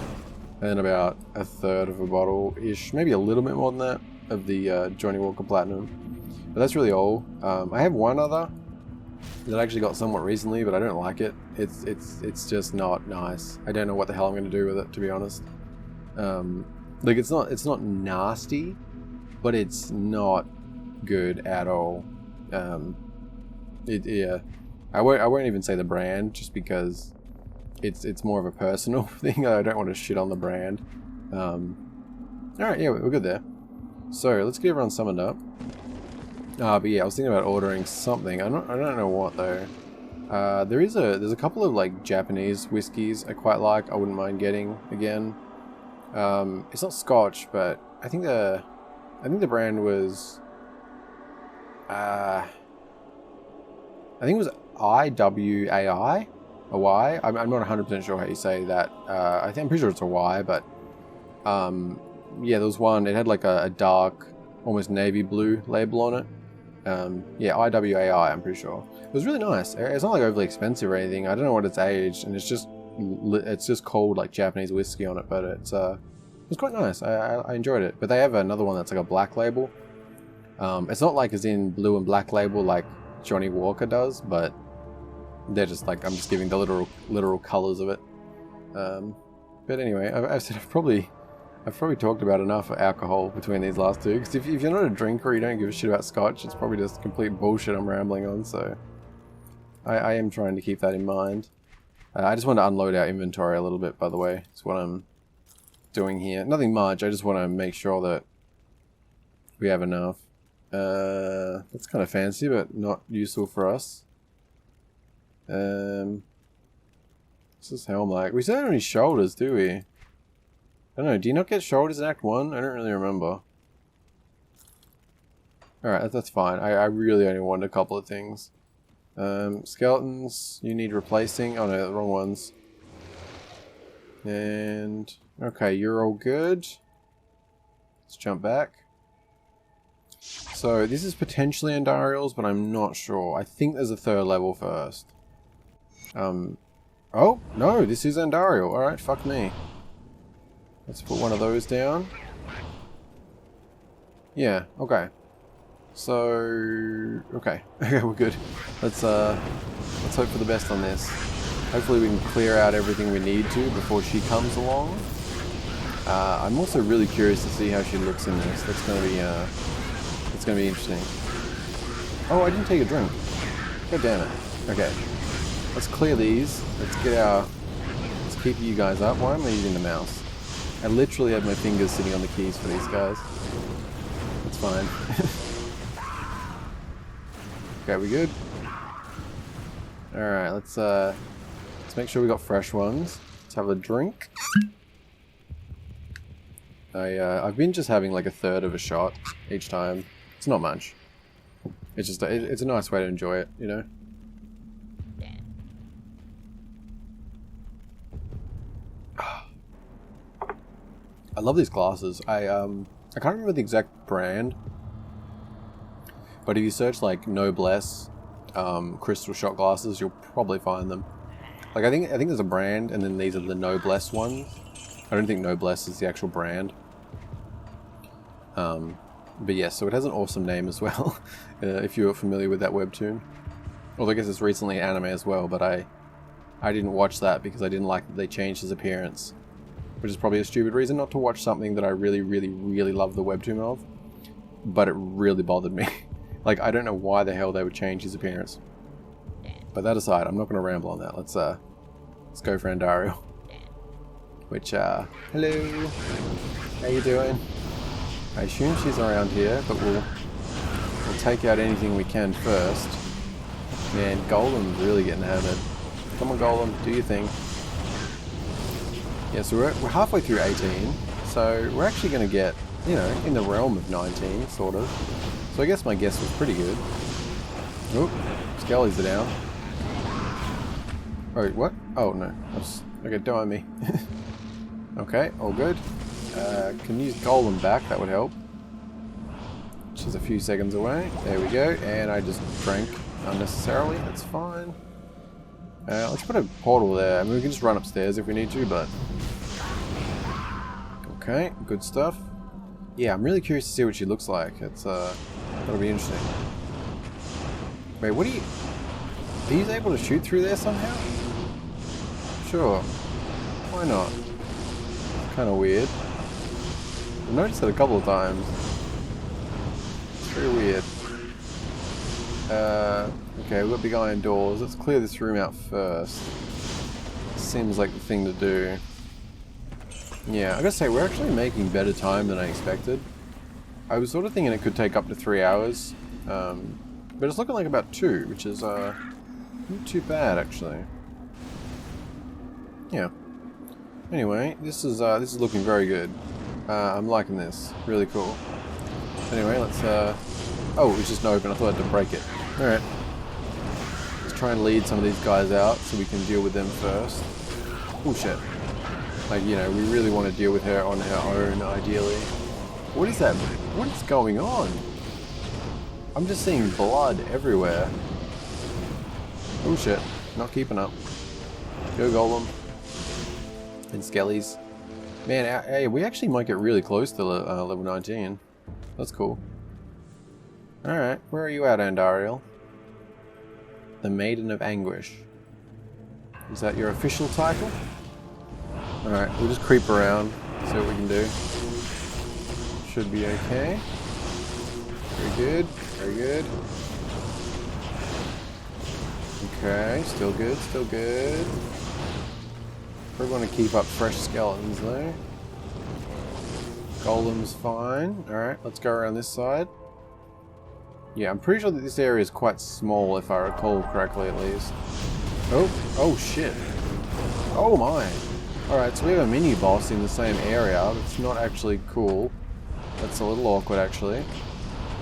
and then about a third of a bottle-ish, maybe a little bit more than that, of the Johnny Walker Platinum. But that's really all. I have one other that I actually got somewhat recently, but I don't like it. It's just not nice. I don't know what the hell I'm going to do with it, to be honest. Like it's not nasty, but it's not good at all. Yeah. I won't even say the brand, just because it's more of a personal thing. I don't want to shit on the brand. Alright, yeah, we're good there. So, let's get everyone summoned up. But yeah, I was thinking about ordering something. I don't know what though. There's a couple of like Japanese whiskies I quite like. I wouldn't mind getting again. It's not Scotch, but I think the brand was I think it was IWAI, a Y. I'm not 100% sure how you say that. I'm pretty sure it's a Y, but yeah, there was one. It had like a dark, almost navy blue label on it. Yeah, IWAI. I'm pretty sure it was really nice. It's not like overly expensive or anything. I don't know what it's aged, and it's just called like Japanese whiskey on it, but it's quite nice. I enjoyed it. But they have another one that's like a black label. It's not like as in blue and black label like Johnny Walker does, but they're just like, I'm just giving the literal colors of it. But anyway, I've probably talked about enough alcohol between these last two, because if you're not a drinker or you don't give a shit about Scotch, it's probably just complete bullshit I'm rambling on, so I am trying to keep that in mind. I just want to unload our inventory a little bit, by the way. That's what I'm doing here. Nothing much, I just want to make sure that we have enough. That's kind of fancy, but not useful for us. This is helm like. We don't have any shoulders, do we? I don't know. Do you not get shoulders in Act 1? I don't really remember. Alright, that's fine. I really only want a couple of things. Skeletons, you need replacing. Oh no, the wrong ones. And okay, you're all good. Let's jump back. So this is potentially Andariel's, but I'm not sure. I think there's a third level first. Oh, no, this is Andariel. Alright, fuck me. Let's put one of those down. Yeah, okay. So, okay. Okay, we're good. Let's hope for the best on this. Hopefully we can clear out everything we need to before she comes along. I'm also really curious to see how she looks in this. That's gonna be interesting. Oh, I didn't take a drink. God damn it. Okay. Let's clear these. Let's keep you guys up. Why am I using the mouse? I literally had my fingers sitting on the keys for these guys. That's fine. Okay, we good? Alright, let's make sure we got fresh ones. Let's have a drink. I've been just having like a third of a shot each time. It's not much. It's just it's a nice way to enjoy it, you know. I love these glasses. I can't remember the exact brand, but if you search like Noblesse crystal shot glasses, you'll probably find them. Like I think there's a brand, and then these are the Noblesse ones. I don't think Noblesse is the actual brand. But yeah, so it has an awesome name as well, if you're familiar with that webtoon. Although I guess it's recently anime as well, but I didn't watch that because I didn't like that they changed his appearance. Which is probably a stupid reason not to watch something that I really, really, really love the webtoon of. But it really bothered me. Like, I don't know why the hell they would change his appearance. But that aside, I'm not going to ramble on that. Let's go for Andariel. Which, hello. How you doing? I assume she's around here, but we'll take out anything we can first. Man, Golem's really getting hammered. Come on, Golem, do your thing. Yeah, so we're halfway through 18, so we're actually going to get, you know, in the realm of 19, sort of. So I guess my guess was pretty good. Oop, Skellies are down. Oh, what? Oh, no. Okay, don't mind me. Okay, all good. Can use Golem back, that would help. Which is a few seconds away. There we go. And I just drank unnecessarily. That's fine. Let's put a portal there. I mean, we can just run upstairs if we need to, but... Okay, good stuff. Yeah, I'm really curious to see what she looks like. It's, that'll be interesting. Wait, what are you... Are you able to shoot through there somehow? Sure. Why not? Kind of weird. I've noticed it a couple of times. It's very weird. Okay, we've got big iron doors. Let's clear this room out first. Seems like the thing to do. Yeah, I gotta say, we're actually making better time than I expected. I was sort of thinking it could take up to 3 hours. But it's looking like about 2, which is not too bad, actually. Yeah. Anyway, this is looking very good. I'm liking this. Really cool. Anyway, let's oh, it was just open. I thought I had to break it. Alright. Let's try and lead some of these guys out so we can deal with them first. Oh shit. Like, you know, we really want to deal with her on our own, ideally. What is that? What is going on? I'm just seeing blood everywhere. Oh shit. Not keeping up. Go Golem. And Skellies. Man, hey, we actually might get really close to level 19. That's cool. Alright, where are you at, Andariel? The Maiden of Anguish. Is that your official title? Alright, we'll just creep around, see what we can do. Should be okay. Very good, very good. Okay, still good, still good. Probably want to keep up fresh skeletons though. Golem's fine. Alright, let's go around this side. Yeah, I'm pretty sure that this area is quite small if I recall correctly at least. Oh shit. Oh my. Alright, so we have a mini boss in the same area. That's not actually cool. That's a little awkward actually.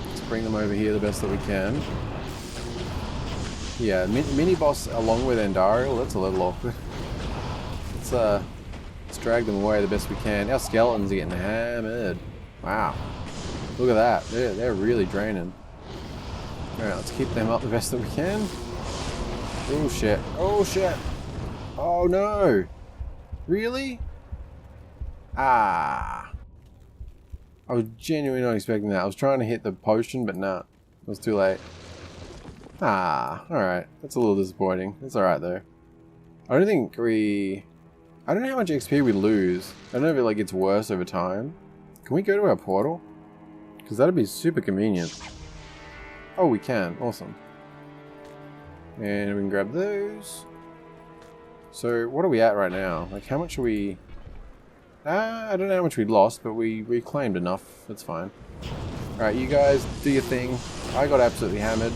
Let's bring them over here the best that we can. Yeah, mini boss along with Andariel, that's a little awkward. Let's drag them away the best we can. Our skeletons are getting hammered. Wow. Look at that. They're really draining. Alright, let's keep them up the best that we can. Oh shit. Oh shit. Oh no. Really? Ah. I was genuinely not expecting that. I was trying to hit the potion, but nah. It was too late. Ah. Alright. That's a little disappointing. It's alright though. I don't know how much XP we lose. I don't know if it like gets worse over time. Can we go to our portal? Because that'd be super convenient. Oh, we can. Awesome. And we can grab those. So, what are we at right now? Like, how much are we... I don't know how much we lost, but we reclaimed enough. That's fine. Alright, you guys, do your thing. I got absolutely hammered.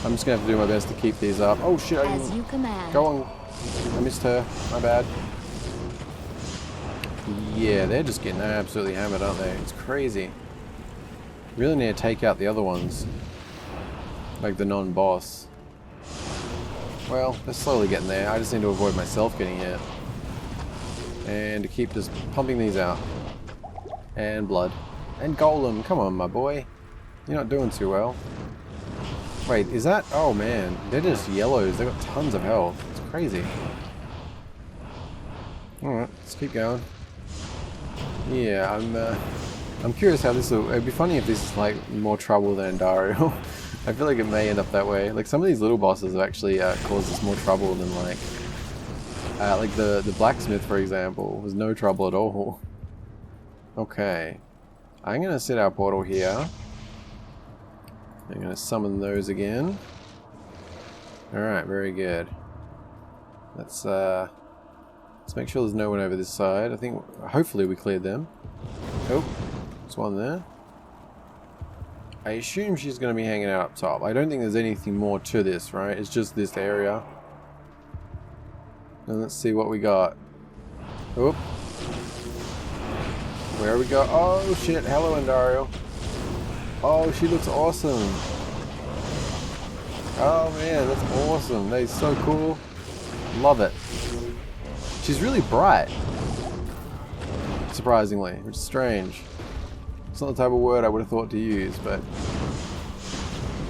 I'm just going to have to do my best to keep these up. Oh shit, I didn't... Go on. I missed her. My bad. Yeah, they're just getting absolutely hammered, aren't they? It's crazy. Really need to take out the other ones. Like the non-boss. Well, they're slowly getting there. I just need to avoid myself getting hit. And to keep just pumping these out. And blood. And Golem. Come on, my boy. You're not doing too well. Wait, is that... Oh man, they're just yellows. They've got tons of health. It's crazy. Alright, let's keep going. Yeah, I'm curious how this will... It'd be funny if this is like more trouble than Dario. I feel like it may end up that way. Like some of these little bosses have actually caused us more trouble than like the blacksmith, for example, was no trouble at all. Okay, I'm gonna set our portal here. I'm gonna summon those again. All right, very good. Let's make sure there's no one over this side. I think hopefully we cleared them. Oh, there's one there. I assume she's going to be hanging out up top. I don't think there's anything more to this, right? It's just this area. And let's see what we got. Oh. Where we go? Oh shit, hello Andariel. Oh, she looks awesome. Oh man, that's awesome. That is so cool. Love it. She's really bright. Surprisingly, which is strange. It's not the type of word I would have thought to use, but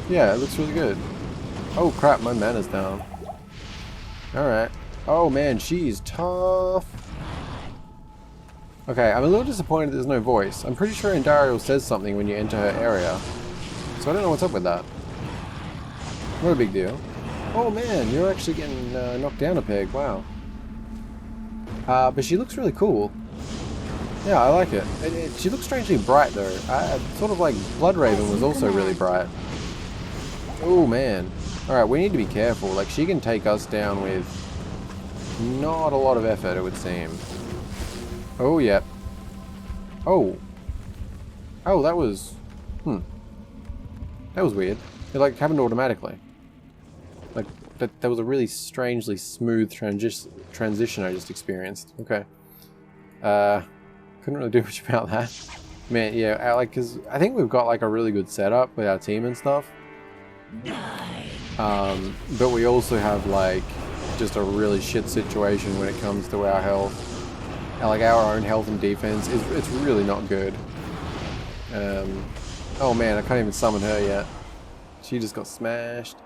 yeah, it looks really good. Oh crap, my mana's down. Alright. Oh man, she's tough. Okay, I'm a little disappointed there's no voice. I'm pretty sure Indariel says something when you enter her area. So I don't know what's up with that. Not a big deal. Oh man, you're actually getting knocked down a peg, wow. But she looks really cool. Yeah, I like it. She looks strangely bright though. Sort of like Bloodraven was also really bright. Oh man. Alright, we need to be careful. Like, she can take us down with not a lot of effort, it would seem. Oh, yeah. Oh. Oh, that was... That was weird. It, like, happened automatically. Like, that was a really strangely smooth transition I just experienced. Okay. Couldn't really do much about that. Man, yeah, like, because I think we've got, like, a really good setup with our team and stuff. But we also have, like, just a really shit situation when it comes to our health. And, like, our own health and defense, it's really not good. Oh man, I can't even summon her yet. She just got smashed.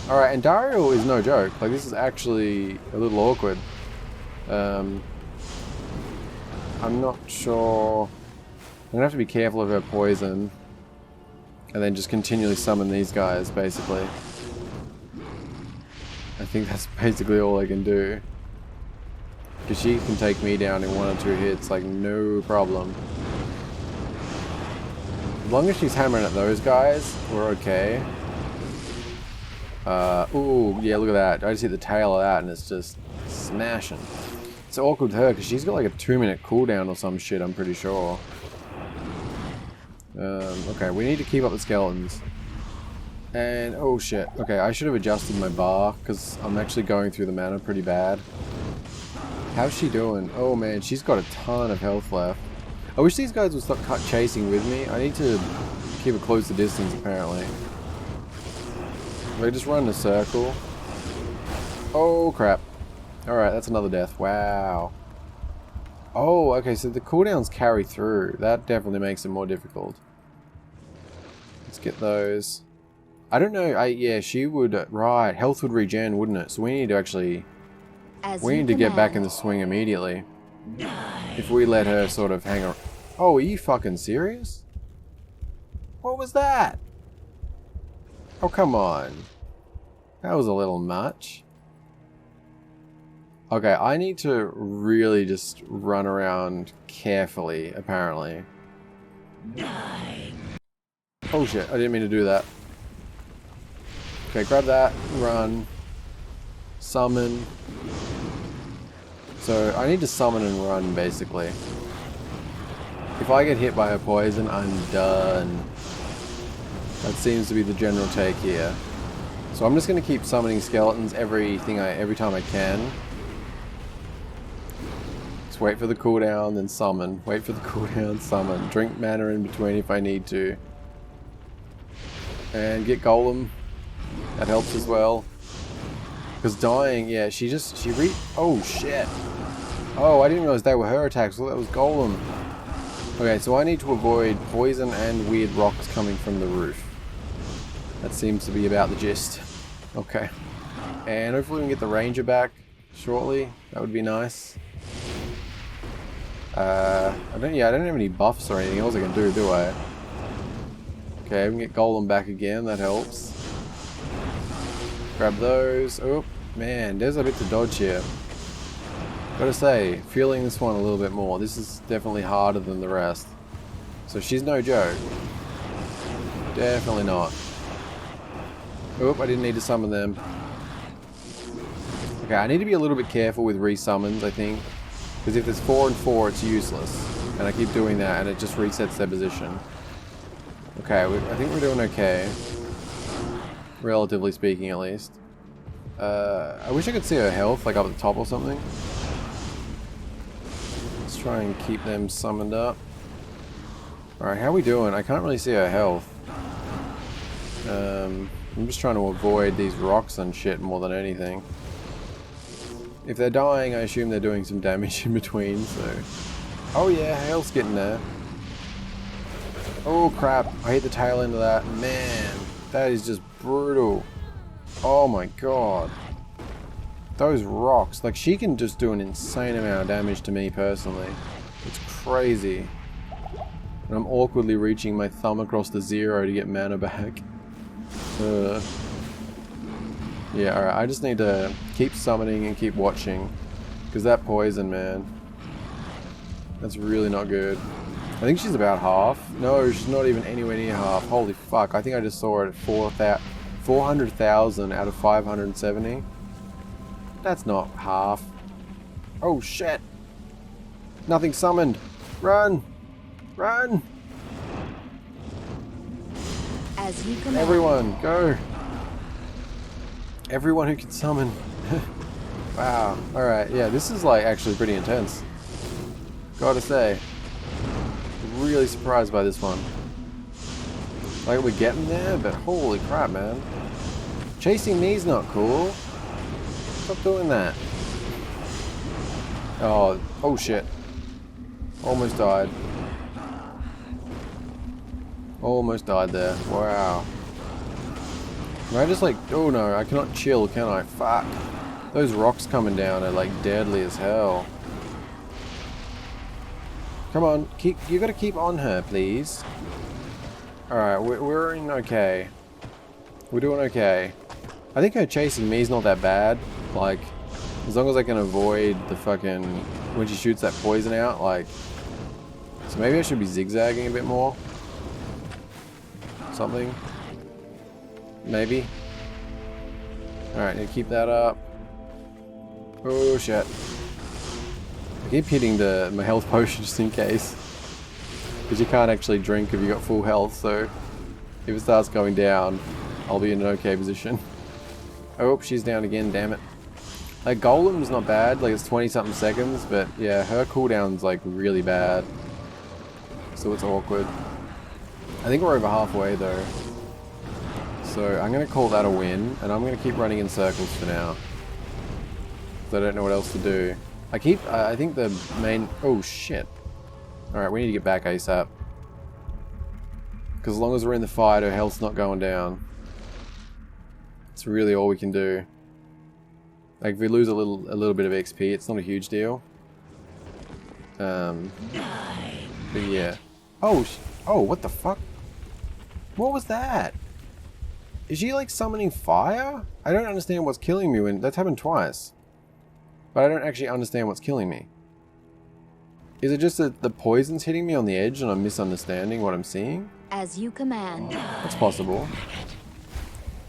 Alright, and Dario is no joke. Like, this is actually a little awkward. I'm not sure... I'm gonna have to be careful of her poison. And then just continually summon these guys, basically. I think that's basically all I can do. Because she can take me down in 1 or 2 hits, like, no problem. As long as she's hammering at those guys, we're okay. Ooh, yeah, look at that. I just hit the tail of that and it's just smashing. It's awkward with her because she's got like a 2-minute cooldown or some shit, I'm pretty sure. Okay, we need to keep up the skeletons. And, oh shit. Okay, I should have adjusted my bar because I'm actually going through the mana pretty bad. How's she doing? Oh man, she's got a ton of health left. I wish these guys would stop chasing with me. I need to keep a closer distance, apparently. We just run in a circle. Oh crap. Alright, that's another death. Wow. Oh, okay, so the cooldowns carry through. That definitely makes it more difficult. Let's get those. I don't know. Yeah, she would... right, health would regen, wouldn't it? So we need to actually... we need to get back in the swing immediately. If we let her sort of hang around. Oh, are you fucking serious? What was that? Oh, come on. That was a little much. Okay, I need to really just run around carefully, apparently. Oh shit, I didn't mean to do that. Okay, grab that, run. Summon. So, I need to summon and run, basically. If I get hit by her poison, I'm done. That seems to be the general take here. So I'm just going to keep summoning skeletons every time I can. Just wait for the cooldown, then summon. Wait for the cooldown, summon. Drink mana in between if I need to. And get Golem. That helps as well. Because dying, yeah, oh shit. Oh, I didn't realize they were her attacks. Well, that was Golem. Okay, so I need to avoid poison and weird rocks coming from the roof. That seems to be about the gist. Okay. And hopefully we can get the ranger back shortly. That would be nice. I don't have any buffs or anything else I can do I? Okay, we can get Golem back again. That helps. Grab those. Oh, man, there's a bit to dodge here. Gotta say, feeling this one a little bit more. This is definitely harder than the rest. So she's no joke. Definitely not. Oop, I didn't need to summon them. Okay, I need to be a little bit careful with resummons, I think. Because if there's 4 and 4, it's useless. And I keep doing that and it just resets their position. Okay, I think we're doing okay. Relatively speaking, at least. I wish I could see her health, like up at the top or something. Let's try and keep them summoned up. Alright, how are we doing? I can't really see her health. I'm just trying to avoid these rocks and shit more than anything. If they're dying, I assume they're doing some damage in between, so... Oh yeah, health's getting there. Oh crap, I hit the tail end of that. Man, that is just brutal. Oh my god. Those rocks, like she can just do an insane amount of damage to me personally. It's crazy. And I'm awkwardly reaching my thumb across the 0 to get mana back. Yeah, alright, I just need to keep summoning and keep watching. Because that poison, man. That's really not good. I think she's about half. No, she's not even anywhere near half. Holy fuck, I think I just saw her at 400,000 out of 570. That's not half. Oh shit. Nothing summoned. Run! Run! As you command. Everyone, go! Everyone who can summon. Wow. Alright, yeah, this is like actually pretty intense. Gotta say. Really surprised by this one. Like we're getting there, but holy crap, man. Chasing me's not cool. Stop doing that. Oh shit. Almost died. Almost died there. Wow. Can I just like... Oh no, I cannot chill, can I? Fuck. Those rocks coming down are like deadly as hell. Come on, you gotta keep on her, please. Alright, we're in okay. We're doing okay. I think her chasing me is not that bad. Like, as long as I can avoid the fucking... when she shoots that poison out, like... So maybe I should be zigzagging a bit more. Something. Maybe. Alright, need to keep that up. Oh shit. I keep hitting my health potion just in case. Because you can't actually drink if you got full health, so... if it starts going down, I'll be in an okay position. Oh, she's down again, damn it. Like, Golem's not bad, like it's 20 something seconds, but yeah, her cooldown's like really bad. So it's awkward. I think we're over halfway though. So I'm going to call that a win, and I'm going to keep running in circles for now. Because I don't know what else to do. I think the main... Oh shit. Alright, we need to get back ASAP. Because as long as we're in the fight, her health's not going down. It's really all we can do. Like, if we lose a little bit of XP, it's not a huge deal. But yeah. Oh, what the fuck? What was that? Is she like summoning fire? I don't understand what's killing me when... That's happened twice. But I don't actually understand what's killing me. Is it just that the poison's hitting me on the edge and I'm misunderstanding what I'm seeing? As you command. That's possible.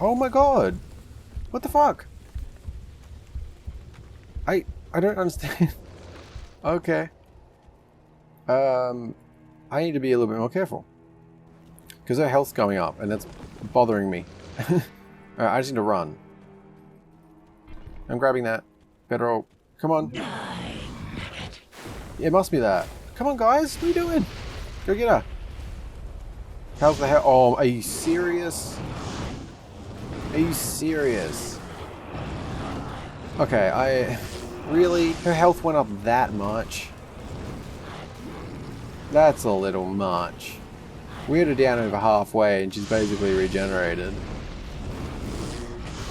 Oh my god! What the fuck? I don't understand. Okay. I need to be a little bit more careful. Because her health's going up and that's bothering me. Alright, I just need to run. I'm grabbing that. Better. Come on. Yeah, it must be that. Come on, guys. What are you doing? Go get her. How's the hell? Oh, are you serious? Are you serious? Okay, really? Her health went up that much? That's a little much. We had her down over halfway and she's basically regenerated.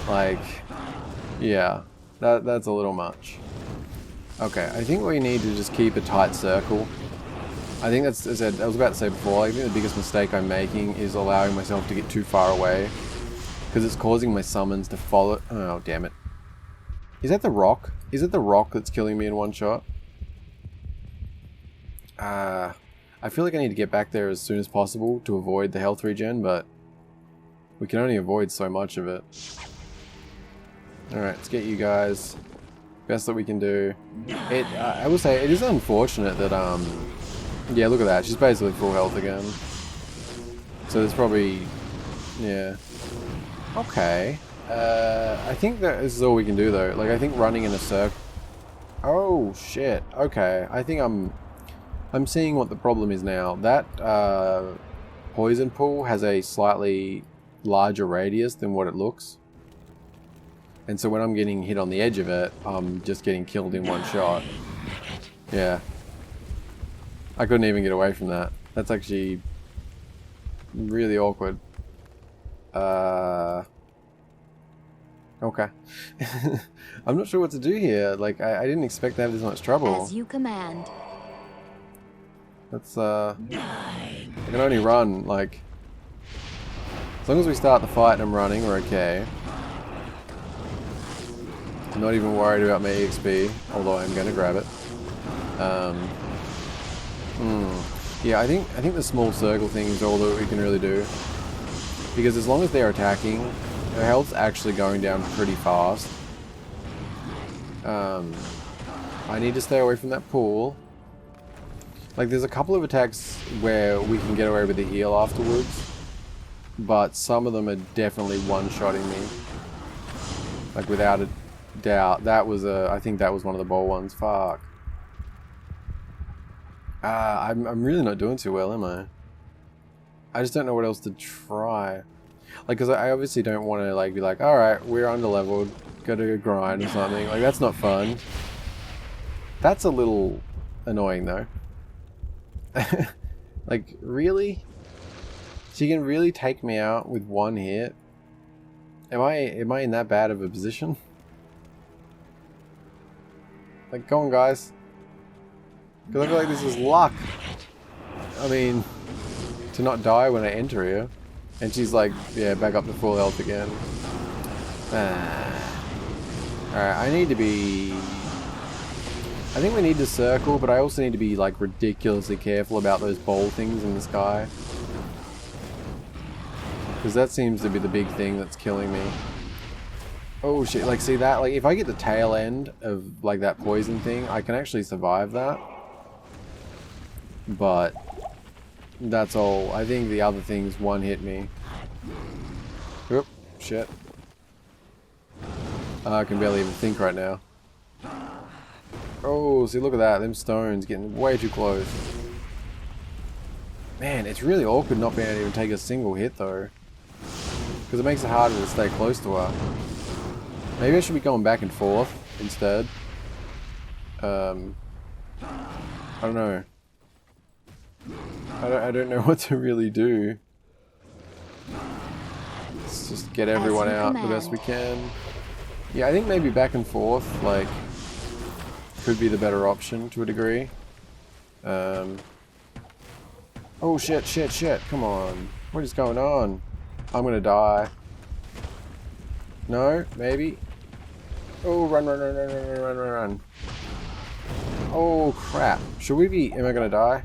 Like, yeah. That's a little much. Okay, I think we need to just keep a tight circle. I think that's, as I was about to say before, I think the biggest mistake I'm making is allowing myself to get too far away. Because it's causing my summons to follow... Oh, damn it. Is that the rock? Is it the rock that's killing me in one shot? I feel like I need to get back there as soon as possible to avoid the health regen, but we can only avoid so much of it. Alright, let's get you guys. Best that we can do. I will say, it is unfortunate that, yeah, look at that. She's basically full health again. So there's probably... Yeah. Okay. I think that this is all we can do, though. Like, I think running in a circle... Oh, shit. Okay. I think I'm seeing what the problem is now. That, poison pool has a slightly larger radius than what it looks. And so when I'm getting hit on the edge of it, I'm just getting killed in one shot. Yeah. I couldn't even get away from that. That's actually really awkward. Okay. I'm not sure what to do here. Like, I didn't expect to have this much trouble. As you command. That's, I can only run, like... As long as we start the fight and I'm running, we're okay. I'm not even worried about my EXP, although I'm going to grab it. Yeah, I think the small circle thing is all that we can really do. Because as long as they're attacking, their health's actually going down pretty fast. I need to stay away from that pool. Like, there's a couple of attacks where we can get away with the heal afterwards. But some of them are definitely one-shotting me. Like, without a doubt. That was I think that was one of the bowl ones. Fuck. I'm really not doing too well, am I? I just don't know what else to try. Like, because I obviously don't want to, like, be like, alright, we're underleveled, go to a grind or something. Like, that's not fun. That's a little annoying, though. Like, really? She can really take me out with one hit? Am I in that bad of a position? Like, go on, guys. Because I feel like this is luck. I mean, to not die when I enter here. And she's like, yeah, back up to full health again. Alright, I need to be... I think we need to circle, but I also need to be, like, ridiculously careful about those bowl things in the sky. Because that seems to be the big thing that's killing me. Oh shit, like, see that? Like, if I get the tail end of, like, that poison thing, I can actually survive that. But that's all. I think the other things one hit me. Oop, shit. I can barely even think right now. Oh, see, look at that. Them stones getting way too close. Man, it's really awkward not being able to even take a single hit, though. Because it makes it harder to stay close to her. Maybe I should be going back and forth instead. I don't know. I don't know what to really do. Let's just get everyone out the best we can. Yeah, I think maybe back and forth, like, could be the better option to a degree. Oh shit, shit, shit, come on. What is going on? I'm gonna die. No? Maybe? Oh, run, run, run, run, run, run, run, run. Oh crap. Should we be... Am I gonna die?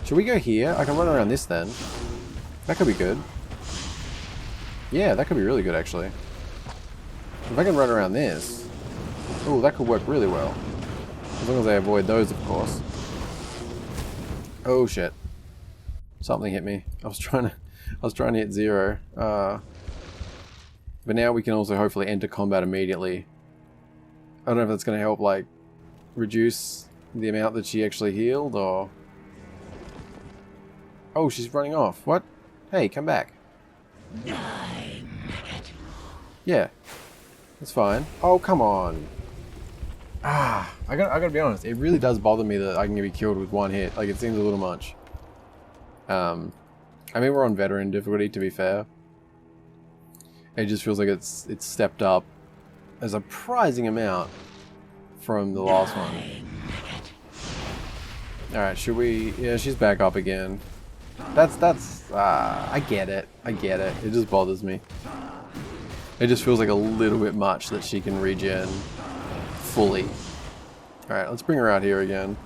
Should we go here? I can run around this then. That could be good. Yeah, that could be really good actually. If I can run around this... Oh, that could work really well. As long as I avoid those, of course. Oh shit. Something hit me. I was trying to hit 0. But now we can also hopefully enter combat immediately. I don't know if that's going to help, like, reduce the amount that she actually healed, or... Oh, she's running off. What? Hey, come back. Yeah. That's fine. Oh, come on. I gotta be honest. It really does bother me that I can be killed with one hit. Like, it seems a little much. I mean, we're on veteran difficulty, to be fair. It just feels like it's stepped up a surprising amount from the last one. Alright, should we... Yeah, she's back up again. I get it. I get it. It just bothers me. It just feels like a little bit much that she can regen fully. Alright, let's bring her out here again.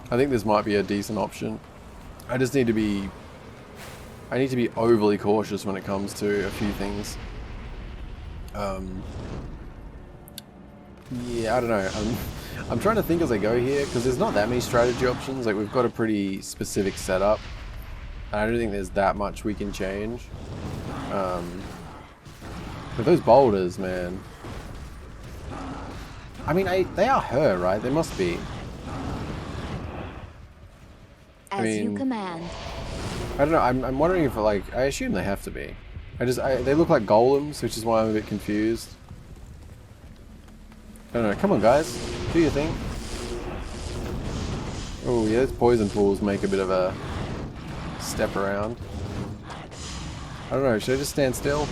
I think this might be a decent option. I just need to be... I need to be overly cautious when it comes to a few things. Yeah, I don't know. I'm trying to think as I go here, because there's not that many strategy options. Like, we've got a pretty specific setup. And I don't think there's that much we can change. But those boulders, man. I mean, they are her, right? They must be. As you command. I don't know, I'm wondering if, like, I assume they have to be. They look like golems, which is why I'm a bit confused. I don't know, come on guys, do your thing. Oh yeah, those poison pools make a bit of a step around. I don't know, should I just stand still?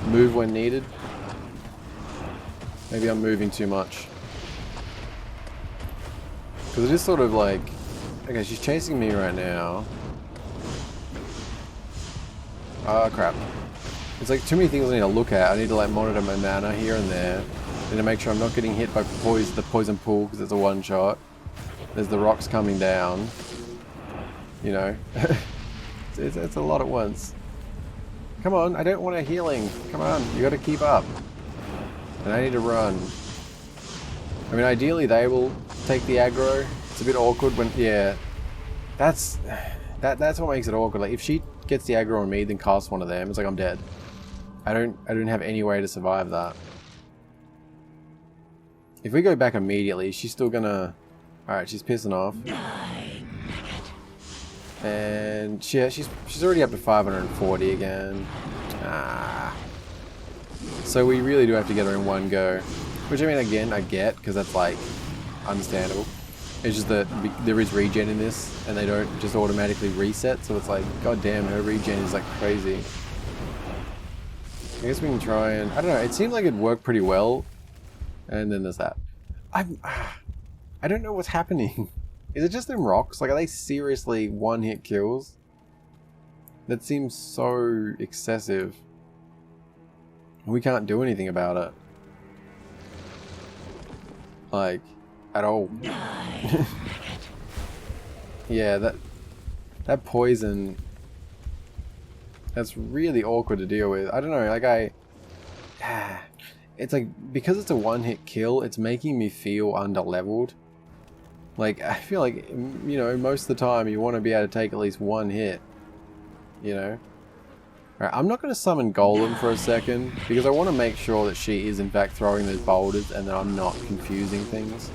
Move when needed? Maybe I'm moving too much. Because it is sort of like... Okay, she's chasing me right now. Oh crap. It's like too many things I need to look at. I need to like monitor my mana here and there. I need to make sure I'm not getting hit by the poison pool because it's a one shot. There's the rocks coming down. You know. it's a lot at once. Come on, I don't want a healing. Come on, you gotta keep up. And I need to run. I mean, ideally they will take the aggro. It's a bit awkward when, yeah. That's what makes it awkward. Like if she gets the aggro on me, then casts one of them, it's like I'm dead. I don't have any way to survive that. If we go back immediately, she's still gonna. All right, she's pissing off. And she's already up to 540 again. Ah. So we really do have to get her in one go. Which I mean, again, I get, because that's like understandable. It's just that there is regen in this, and they don't just automatically reset, so it's like, god damn, her regen is like crazy. I guess we can try and, I don't know, it seemed like it worked pretty well, and then there's that. I don't know what's happening. Is it just them rocks? Like, are they seriously one-hit kills? That seems so excessive. We can't do anything about it. Like, at all. Yeah, that poison, that's really awkward to deal with. I don't know, like it's like, because it's a one-hit kill, it's making me feel under-leveled. Like, I feel like, you know, most of the time you want to be able to take at least one hit, you know? Alright, I'm not going to summon Golem for a second, because I want to make sure that she is in fact throwing those boulders and that I'm not confusing things.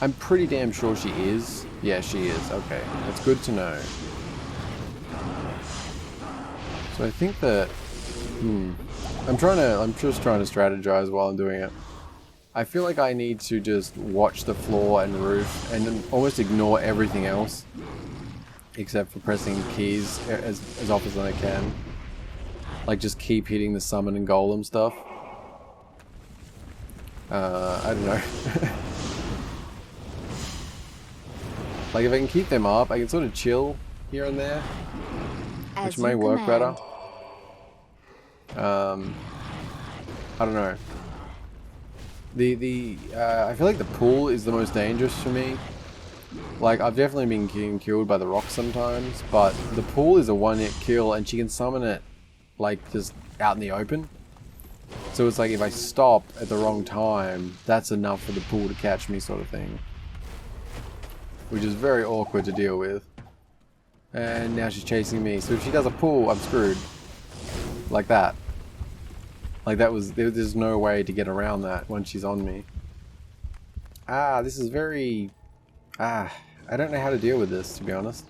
I'm pretty damn sure she is. Yeah, she is. Okay, that's good to know. So I think that... I'm just trying to strategize while I'm doing it. I feel like I need to just watch the floor and roof and then almost ignore everything else. Except for pressing keys as often as I can. Like just keep hitting the summon and golem stuff. I don't know. Like if I can keep them up, I can sort of chill here and there. Which may work better. I don't know. I feel like the pool is the most dangerous for me. Like, I've definitely been getting killed by the rocks sometimes, but the pool is a one-hit kill and she can summon it, like, just out in the open. So it's like if I stop at the wrong time, that's enough for the pool to catch me sort of thing. Which is very awkward to deal with. And now she's chasing me, so if she does a pull, I'm screwed. Like that. Like there's no way to get around that once she's on me. This is very... I don't know how to deal with this, to be honest.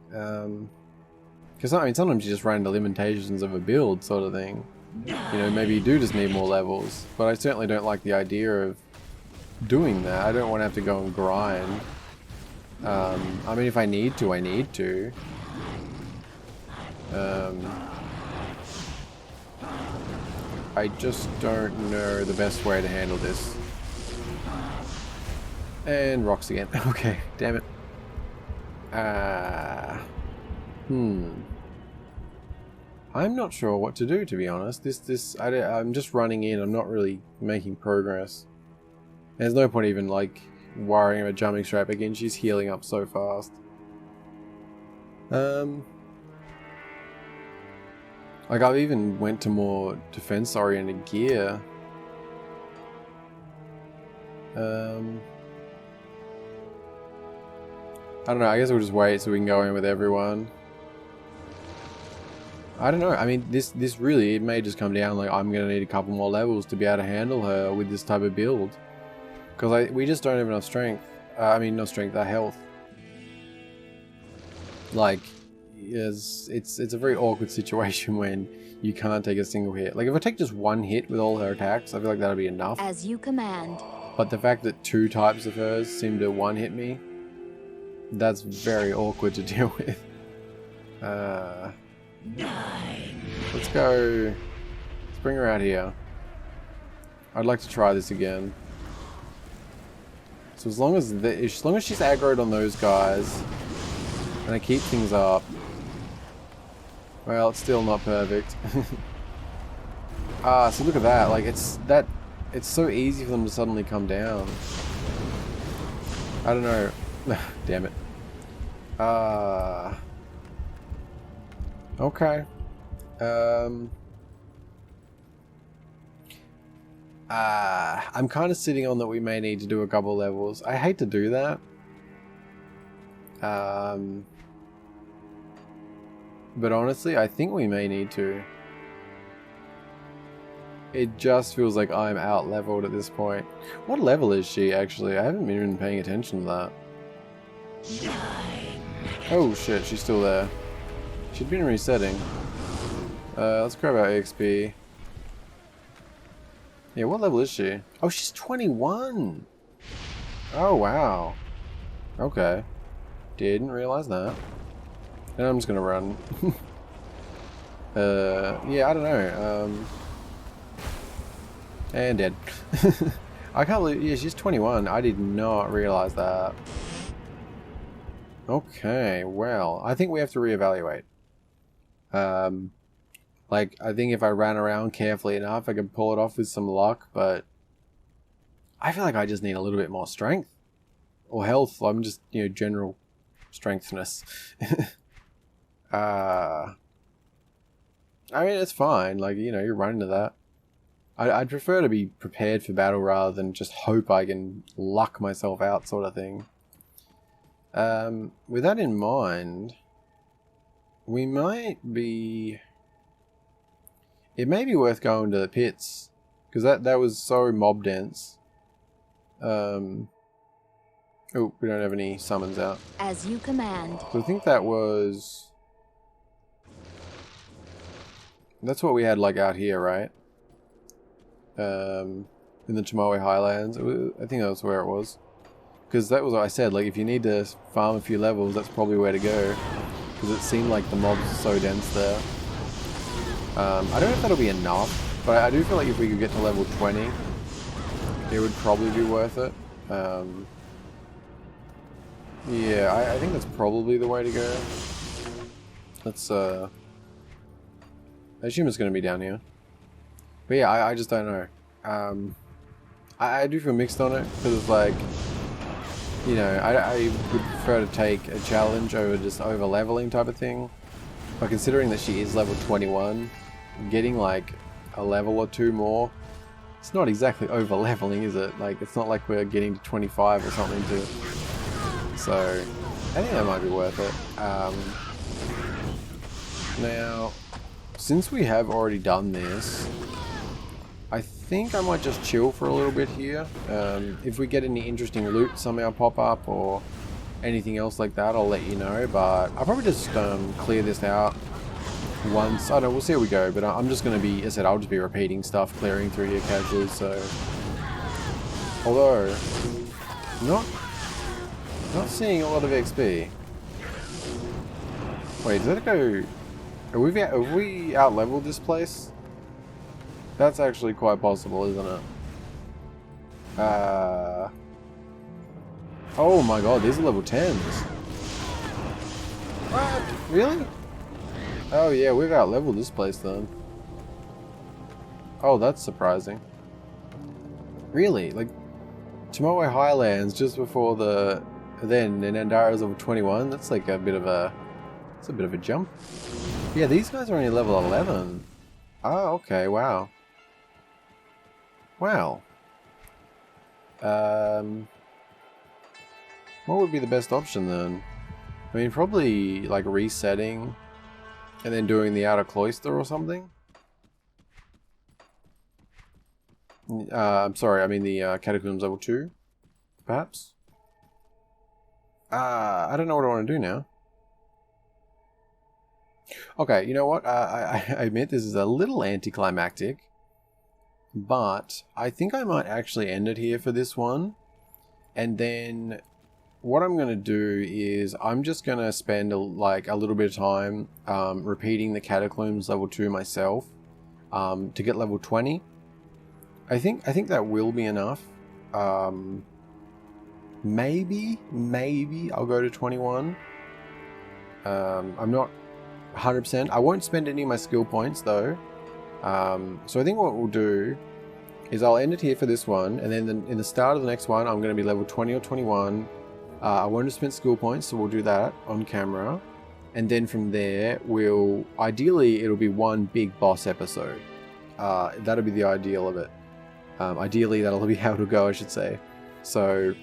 Because I mean, sometimes you just run into limitations of a build sort of thing. You know, maybe you do just need more levels. But I certainly don't like the idea of doing that. I don't want to have to go and grind. I mean, if I need to, I need to. I just don't know the best way to handle this. And rocks again. Okay, damn it. I'm not sure what to do, to be honest. I'm just running in. I'm not really making progress. There's no point even like worrying about jumping straight back in. She's healing up so fast. Like I've even went to more defense-oriented gear. I don't know, I guess we'll just wait so we can go in with everyone. I don't know, I mean, this really, it may just come down like I'm going to need a couple more levels to be able to handle her with this type of build. Because we just don't have enough strength. I mean, not strength, health. Like, it's a very awkward situation when you can't take a single hit. Like, if I take just one hit with all her attacks, I feel like that'll be enough. As you command. But the fact that 2 types of hers seem to one-hit me, that's very awkward to deal with. Let's go. Let's bring her out here. I'd like to try this again. So as long as she's aggroed on those guys, and I keep things up. Well, it's still not perfect. So look at that. Like it's so easy for them to suddenly come down. I don't know. Damn it. Okay. I'm kind of sitting on that we may need to do a couple levels. I hate to do that. But honestly, I think we may need to. It just feels like I'm out leveled at this point. What level is she actually? I haven't been paying attention to that. Oh shit, she's still there. She'd been resetting. Let's grab our XP. Yeah, what level is she? Oh, she's 21! Oh, wow. Okay. Didn't realize that. And I'm just gonna run. Yeah, I don't know. And dead. I can't believe... Yeah, she's 21. I did not realize that. Okay, well, I think we have to reevaluate. Like, I think if I ran around carefully enough, I could pull it off with some luck, but I feel like I just need a little bit more strength. Or health. I'm just, you know, general strengthness. I mean, it's fine. Like, you know, you run into that. I'd prefer to be prepared for battle rather than just hope I can luck myself out sort of thing. With that in mind, we might be... It may be worth going to the pits, because that was so mob dense. Oh, we don't have any summons out. As you command. So I think that was... That's what we had like out here, right? In the Tomoe Highlands. I think that was where it was. Because that was what I said, like if you need to farm a few levels, that's probably where to go. Because it seemed like the mobs are so dense there. I don't know if that'll be enough, but I do feel like if we could get to level 20, it would probably be worth it. Yeah, I think that's probably the way to go. Let's, I assume it's going to be down here. But yeah, I just don't know. I do feel mixed on it, because it's like, you know, I would prefer to take a challenge over just over leveling type of thing. But considering that she is level 21, getting like a level or 2 more, it's not exactly over leveling, is it? Like, it's not like we're getting to 25 or something to... So, I think that might be worth it. Now, since we have already done this, I think I might just chill for a little bit here. If we get any interesting loot somehow pop up or anything else like that, I'll let you know. But I'll probably just clear this out once. I don't know, we'll see how we go. But I'm just going to be, as I said, I'll just be repeating stuff, clearing through here casually. So, although not seeing a lot of XP. Wait, does that go? Have we out leveled this place? That's actually quite possible, isn't it? Oh my god, these are level 10s. What? Really? Oh yeah, we've out leveled this place then. Oh, that's surprising. Really? Like, Tomoe Highlands just before the... Then, and Andara's level 21? That's like a bit of a... It's a bit of a jump. Yeah, these guys are only level 11. Oh, okay, wow. Wow. What would be the best option then? I mean, probably like resetting and then doing the outer cloister or something. I'm sorry, I mean the Catacombs level 2, perhaps? I don't know what I want to do now. Okay, you know what? I admit this is a little anticlimactic, but I think I might actually end it here for this one. And then what I'm going to do is I'm just going to spend a little bit of time repeating the Catacombs level 2 myself to get level 20. I think that will be enough. Maybe I'll go to 21. I'm not 100%. I won't spend any of my skill points though. So I think what we'll do is I'll end it here for this one, and then in the start of the next one, I'm going to be level 20 or 21. I won't have spent skill points, so we'll do that on camera. And then from there, ideally, it'll be one big boss episode. That'll be the ideal of it. Ideally, that'll be how it'll go, I should say. So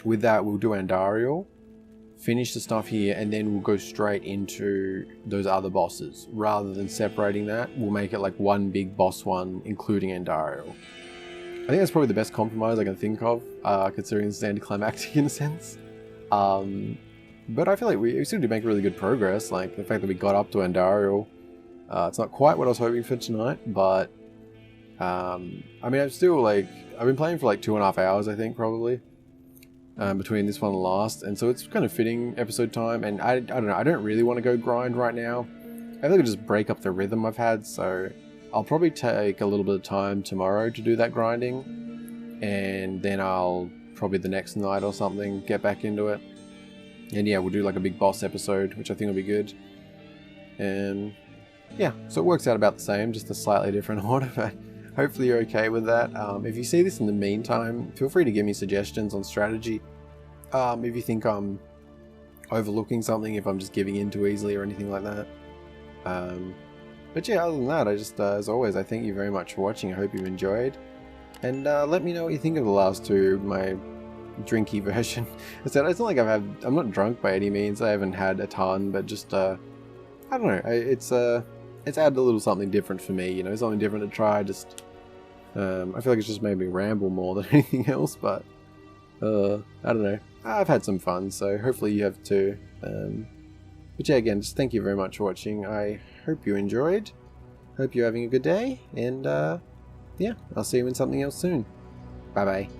with that, we'll do Andariel, finish the stuff here, and then we'll go straight into those other bosses. Rather than separating that, we'll make it like one big boss one, including Andariel. I think that's probably the best compromise I can think of, considering it's anticlimactic in a sense. But I feel like we seem to make really good progress. Like the fact that we got up to Andariel, it's not quite what I was hoping for tonight, but I mean, I'm still I've been playing for like 2.5 hours, I think, probably. Between this one and the last, and so it's kind of fitting episode time, and I don't know, I don't really want to go grind right now. I think I'll just break up the rhythm I've had, so I'll probably take a little bit of time tomorrow to do that grinding, and then I'll probably the next night or something get back into it. And yeah, we'll do like a big boss episode, which I think will be good. And yeah, so it works out about the same, just a slightly different order, but hopefully you're okay with that. If you see this in the meantime, feel free to give me suggestions on strategy. If you think I'm overlooking something, if I'm just giving in too easily or anything like that. But yeah, other than that, I just, as always, I thank you very much for watching. I hope you've enjoyed. And let me know what you think of the last two, my drinky version. It's not like I'm not drunk by any means. I haven't had a ton, but just, I don't know. It's added a little something different for me, you know, something different to try. Just, I feel like it's just made me ramble more than anything else, but, I don't know. I've had some fun, so hopefully you have too. But yeah, again, just thank you very much for watching. I hope you enjoyed. Hope you're having a good day, and yeah, I'll see you in something else soon. Bye bye.